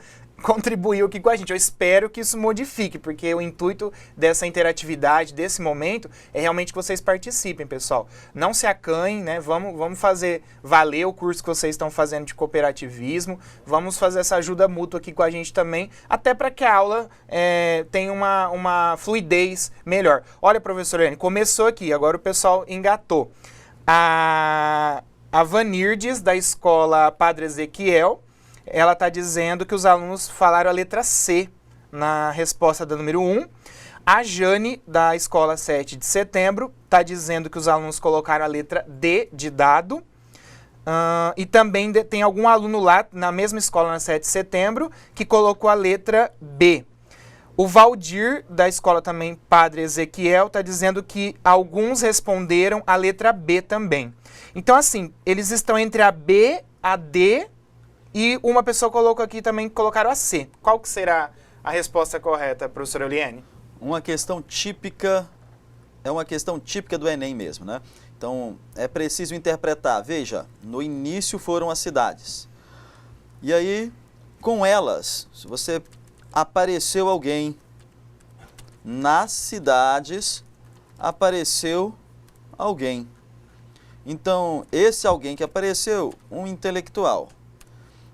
contribuiu aqui com a gente. Eu espero que isso modifique, porque o intuito dessa interatividade, desse momento, é realmente que vocês participem, pessoal. Não se acanhem, né? Vamos fazer valer o curso que vocês estão fazendo de cooperativismo. Vamos fazer essa ajuda mútua aqui com a gente também, até para que a aula tenha uma fluidez melhor. Olha, professora Eliane, começou aqui, agora o pessoal engatou. A Vanirdes, da escola Padre Ezequiel, ela está dizendo que os alunos falaram a letra C na resposta da número 1. A Jane, da escola 7 de setembro, está dizendo que os alunos colocaram a letra D de dado. E também tem algum aluno lá, na mesma escola, na 7 de setembro, que colocou a letra B. O Valdir, da escola também Padre Ezequiel, está dizendo que alguns responderam a letra B também. Então, assim, eles estão entre a B, a D, e uma pessoa colocou aqui também que colocaram a C. Qual que será a resposta correta, professora Eliane? Uma questão típica, é uma questão típica do Enem mesmo, né? Então, é preciso interpretar. Veja, no início foram as cidades. E aí, com elas, se você apareceu alguém, nas cidades apareceu alguém. Então, esse alguém que apareceu, um intelectual.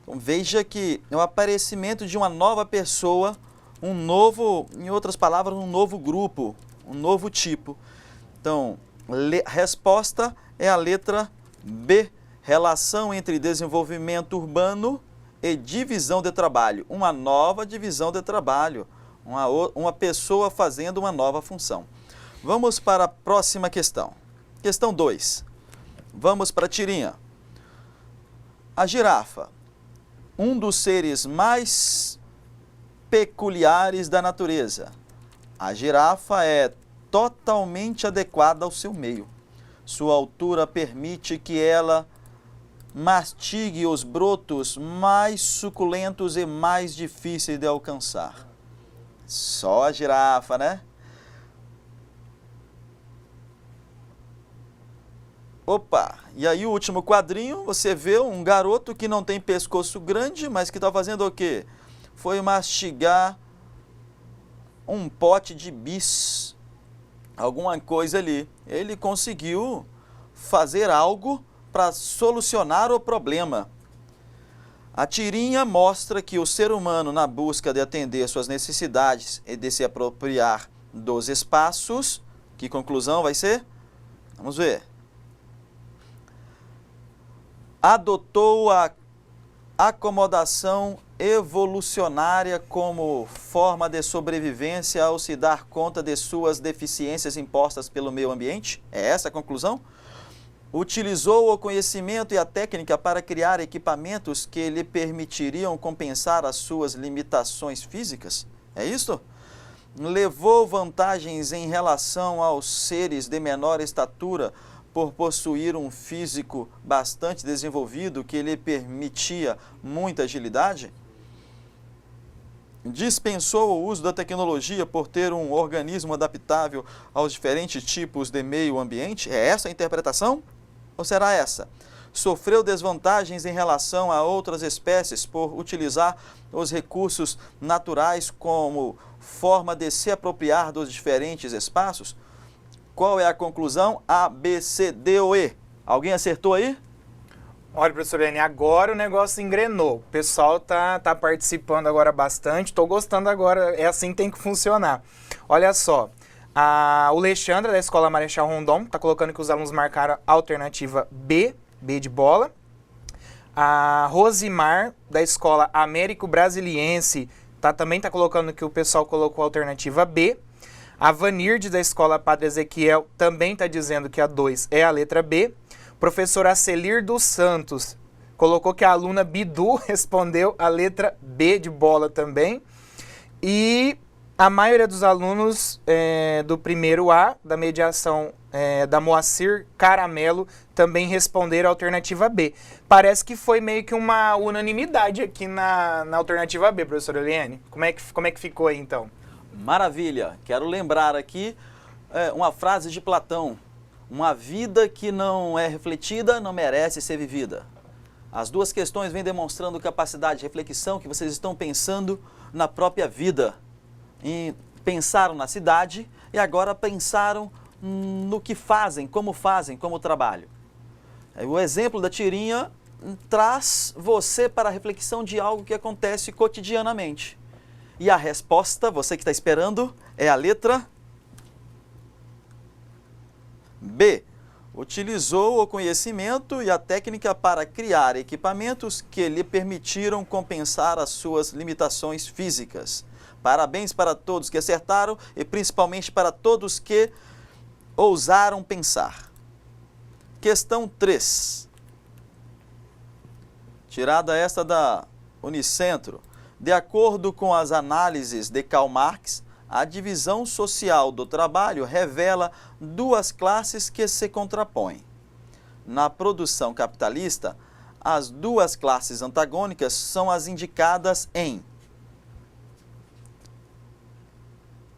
Então, veja que é o aparecimento de uma nova pessoa, um novo, em outras palavras, um novo grupo, um novo tipo. Então, resposta é a letra B, relação entre desenvolvimento urbano e divisão de trabalho. Uma nova divisão de trabalho, uma pessoa fazendo uma nova função. Vamos para a próxima questão. Questão 2. Vamos para a tirinha. A girafa, um dos seres mais peculiares da natureza. A girafa é totalmente adequada ao seu meio. Sua altura permite que ela mastigue os brotos mais suculentos e mais difíceis de alcançar. Só a girafa, né? Opa, e aí o último quadrinho, você vê um garoto que não tem pescoço grande, mas que está fazendo o quê? Foi mastigar um pote de bis, alguma coisa ali. Ele conseguiu fazer algo para solucionar o problema. A tirinha mostra que o ser humano, na busca de atender suas necessidades e de se apropriar dos espaços, que conclusão vai ser? Vamos ver. Adotou a acomodação evolucionária como forma de sobrevivência ao se dar conta de suas deficiências impostas pelo meio ambiente? É essa a conclusão? Utilizou o conhecimento e a técnica para criar equipamentos que lhe permitiriam compensar as suas limitações físicas? É isso? Levou vantagens em relação aos seres de menor estatura por possuir um físico bastante desenvolvido que lhe permitia muita agilidade? Dispensou o uso da tecnologia por ter um organismo adaptável aos diferentes tipos de meio ambiente? É essa a interpretação? Ou será essa? Sofreu desvantagens em relação a outras espécies por utilizar os recursos naturais como forma de se apropriar dos diferentes espaços? Qual é a conclusão? A, B, C, D ou E? Alguém acertou aí? Olha, professor Eliane, agora o negócio engrenou. O pessoal tá participando agora bastante. Estou gostando agora. É assim que tem que funcionar. Olha só. O Alexandre, da Escola Marechal Rondon, está colocando que os alunos marcaram a alternativa B, B de bola. A Rosimar, da Escola Américo Brasiliense, também está colocando que o pessoal colocou a alternativa B. A Vanirde, da Escola Padre Ezequiel, também está dizendo que a 2 é a letra B. O professor Acelir dos Santos colocou que a aluna Bidu respondeu a letra B de bola também. E a maioria dos alunos do primeiro A, da mediação da Moacir Caramelo, também responderam a alternativa B. Parece que foi meio que uma unanimidade aqui na alternativa B, professora Eliane. Como é que ficou aí, então? Maravilha! Quero lembrar aqui uma frase de Platão. Uma vida que não é refletida não merece ser vivida. As duas questões vêm demonstrando capacidade de reflexão, que vocês estão pensando na própria vida. E pensaram na cidade e agora pensaram no que fazem, como trabalham. O exemplo da tirinha traz você para a reflexão de algo que acontece cotidianamente. E a resposta, você que está esperando, é a letra B. Utilizou o conhecimento e a técnica para criar equipamentos que lhe permitiram compensar as suas limitações físicas. Parabéns para todos que acertaram e principalmente para todos que ousaram pensar. Questão 3. Tirada esta da Unicentro. De acordo com as análises de Karl Marx, a divisão social do trabalho revela duas classes que se contrapõem. Na produção capitalista, as duas classes antagônicas são as indicadas em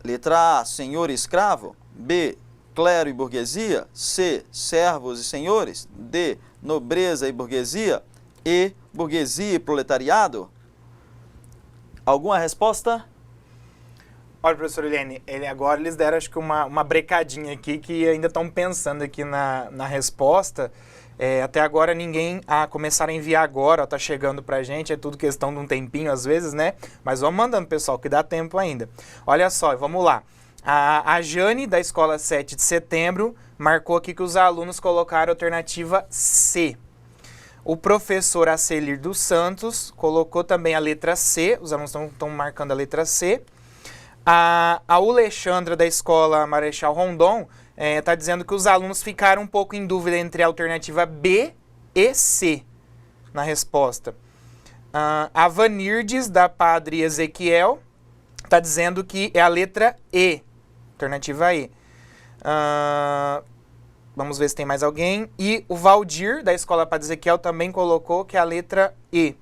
letra A, senhor e escravo, B, clero e burguesia, C, servos e senhores, D, nobreza e burguesia, E, burguesia e proletariado. Alguma resposta? Olha, professor Eliane, agora eles deram acho que uma brecadinha aqui que ainda estão pensando aqui na resposta. Até agora ninguém começaram a enviar agora, tá chegando pra gente, é tudo questão de um tempinho às vezes, né? Mas vamos mandando, pessoal, que dá tempo ainda. Olha só, vamos lá. A Jane, da escola 7 de setembro, marcou aqui que os alunos colocaram a alternativa C. O professor Acelir dos Santos colocou também a letra C, os alunos estão marcando a letra C. A Alexandra, da escola Marechal Rondon, está dizendo que os alunos ficaram um pouco em dúvida entre a alternativa B e C na resposta. A Vanirdes, da Padre Ezequiel, está dizendo que é a letra E, alternativa E. Vamos ver se tem mais alguém. E o Valdir, da escola Padre Ezequiel, também colocou que é a letra E.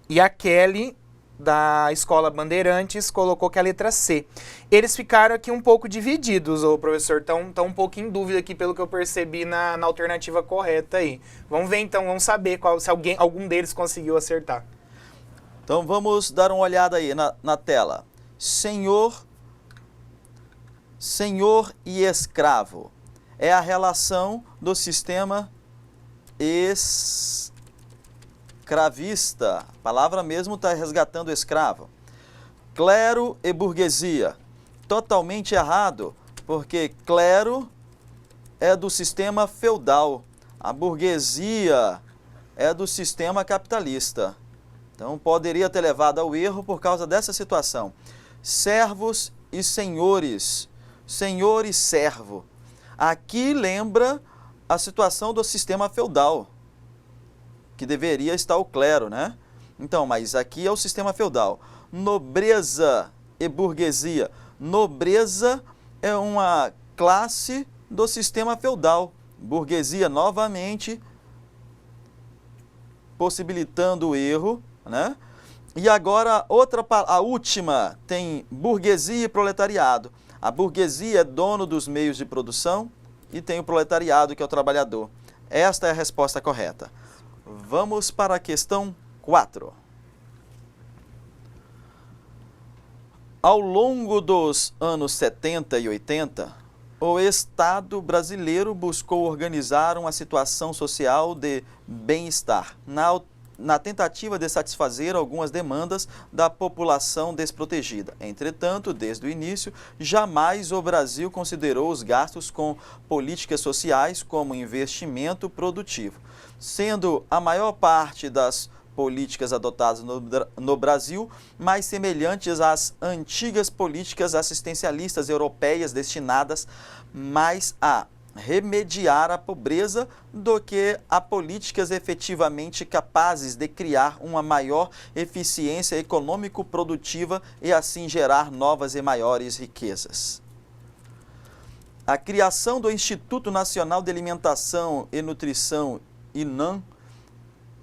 E a Kelly, da escola Bandeirantes, colocou que é a letra C. Eles ficaram aqui um pouco divididos, o professor, estão um pouco em dúvida aqui pelo que eu percebi na alternativa correta aí. Vamos ver então, vamos saber se algum deles conseguiu acertar. Então vamos dar uma olhada aí na tela. Senhor e escravo. É a relação do sistema escravista. A palavra mesmo está resgatando escravo. Clero e burguesia. Totalmente errado, porque clero é do sistema feudal. A burguesia é do sistema capitalista. Então poderia ter levado ao erro por causa dessa situação. Servos e senhores. Senhor e servo. Aqui lembra a situação do sistema feudal, que deveria estar o clero, né? Então, mas aqui é o sistema feudal. Nobreza e burguesia. Nobreza é uma classe do sistema feudal. Burguesia, novamente, possibilitando o erro, né? E agora, a última, tem burguesia e proletariado. A burguesia é dono dos meios de produção e tem o proletariado, que é o trabalhador. Esta é a resposta correta. Vamos para a questão 4. Ao longo dos anos 70 e 80, o Estado brasileiro buscou organizar uma situação social de bem-estar, na tentativa de satisfazer algumas demandas da população desprotegida. Entretanto, desde o início, jamais o Brasil considerou os gastos com políticas sociais como investimento produtivo, sendo a maior parte das políticas adotadas no Brasil mais semelhantes às antigas políticas assistencialistas europeias destinadas mais a remediar a pobreza do que a políticas efetivamente capazes de criar uma maior eficiência econômico-produtiva e assim gerar novas e maiores riquezas. A criação do Instituto Nacional de Alimentação e Nutrição, INAM,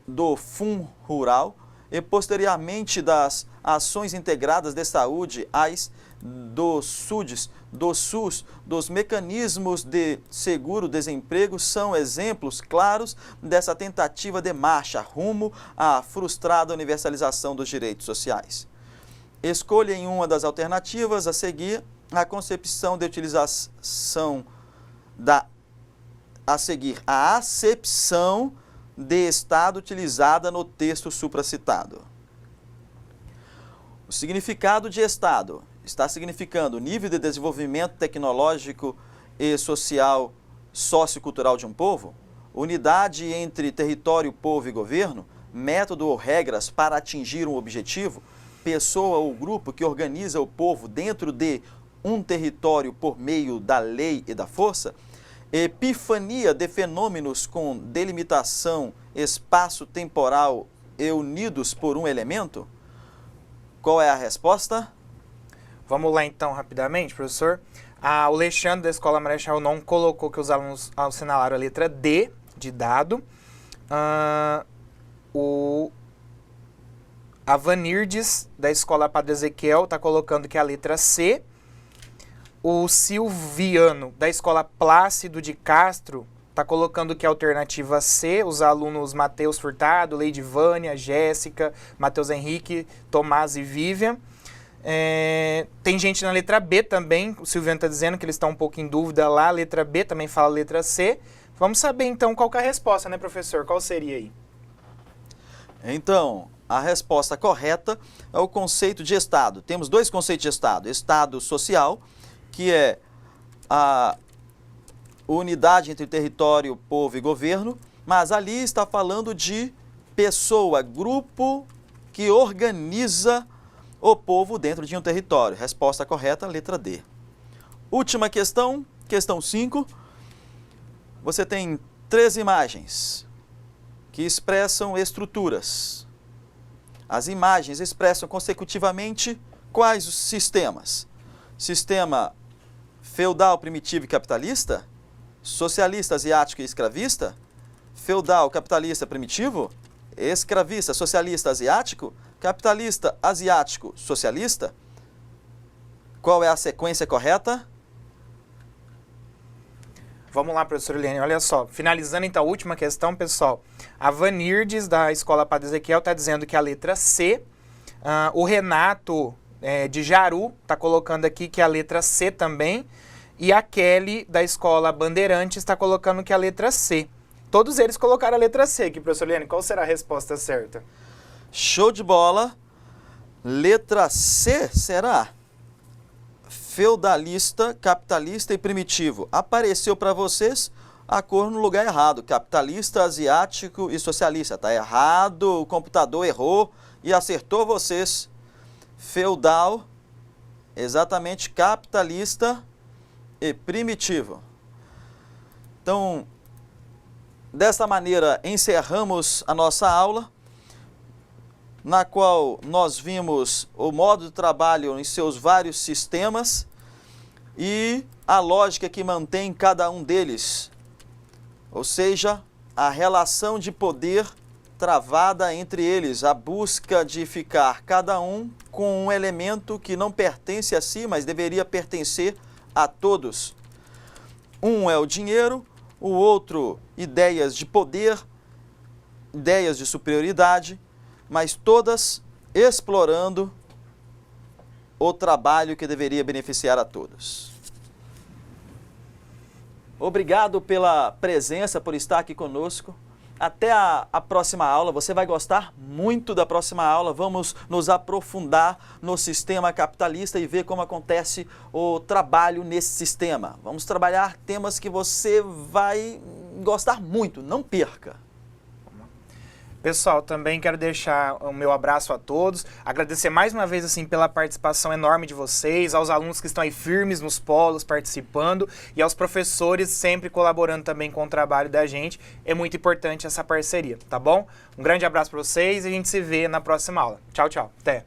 do FUN Rural e posteriormente das Ações Integradas de Saúde, AIS, do SUDES, do SUS, dos mecanismos de seguro-desemprego são exemplos claros dessa tentativa de marcha rumo à frustrada universalização dos direitos sociais. Escolha em uma das alternativas a seguir a concepção de utilização a acepção de Estado utilizada no texto supracitado. O significado de Estado está significando nível de desenvolvimento tecnológico e social, sociocultural de um povo, unidade entre território, povo e governo, método ou regras para atingir um objetivo, pessoa ou grupo que organiza o povo dentro de um território por meio da lei e da força, epifania de fenômenos com delimitação espaço-temporal e unidos por um elemento? Qual é a resposta? Vamos lá então rapidamente, professor. O Alexandre da Escola Marechal não colocou que os alunos assinalaram a letra D de dado. A Vanirdes da Escola Padre Ezequiel está colocando que é a letra C. O Silviano da Escola Plácido de Castro está colocando que é a alternativa C. Os alunos Matheus Furtado, Leide Vânia, Jéssica, Matheus Henrique, Tomás e Vivian. Tem gente na letra B também, o Silviano está dizendo que eles estão um pouco em dúvida lá, a letra B também fala a letra C. Vamos saber então qual que é a resposta, né, professor? Qual seria aí? Então, a resposta correta é o conceito de Estado. Temos dois conceitos de Estado. Estado social, que é a unidade entre território, povo e governo, mas ali está falando de pessoa, grupo que organiza o povo dentro de um território. Resposta correta, letra D. Última questão, questão 5. Você tem 3 imagens que expressam estruturas. As imagens expressam consecutivamente quais os sistemas? Sistema feudal, primitivo e capitalista? Socialista, asiático e escravista? Feudal, capitalista, primitivo? Escravista, socialista, asiático? Capitalista, asiático, socialista? Qual é a sequência correta? Vamos lá, professor Eliane, olha só. Finalizando então a última questão, pessoal. A Vanirdes, da Escola Padre Ezequiel, está dizendo que é a letra C. O Renato, de Jaru, está colocando aqui que é a letra C também. E a Kelly, da Escola Bandeirantes, está colocando que é a letra C. Todos eles colocaram a letra C aqui, professor Eliane. Qual será a resposta certa? Show de bola. Letra C, será? Feudalista, capitalista e primitivo. Apareceu para vocês a cor no lugar errado. Capitalista, asiático e socialista. Está errado, o computador errou e acertou vocês. Feudal, exatamente, capitalista e primitivo. Então, desta maneira, encerramos a nossa aula, na qual nós vimos o modo de trabalho em seus vários sistemas e a lógica que mantém cada um deles, ou seja, a relação de poder travada entre eles, a busca de ficar cada um com um elemento que não pertence a si, mas deveria pertencer a todos. Um é o dinheiro, o outro ideias de poder, ideias de superioridade, mas todas explorando o trabalho que deveria beneficiar a todos. Obrigado pela presença, por estar aqui conosco. Até a próxima aula, você vai gostar muito da próxima aula. Vamos nos aprofundar no sistema capitalista e ver como acontece o trabalho nesse sistema. Vamos trabalhar temas que você vai gostar muito, não perca. Pessoal, também quero deixar o meu abraço a todos, agradecer mais uma vez assim pela participação enorme de vocês, aos alunos que estão aí firmes nos polos participando e aos professores sempre colaborando também com o trabalho da gente. É muito importante essa parceria, tá bom? Um grande abraço para vocês e a gente se vê na próxima aula. Tchau, tchau. Até!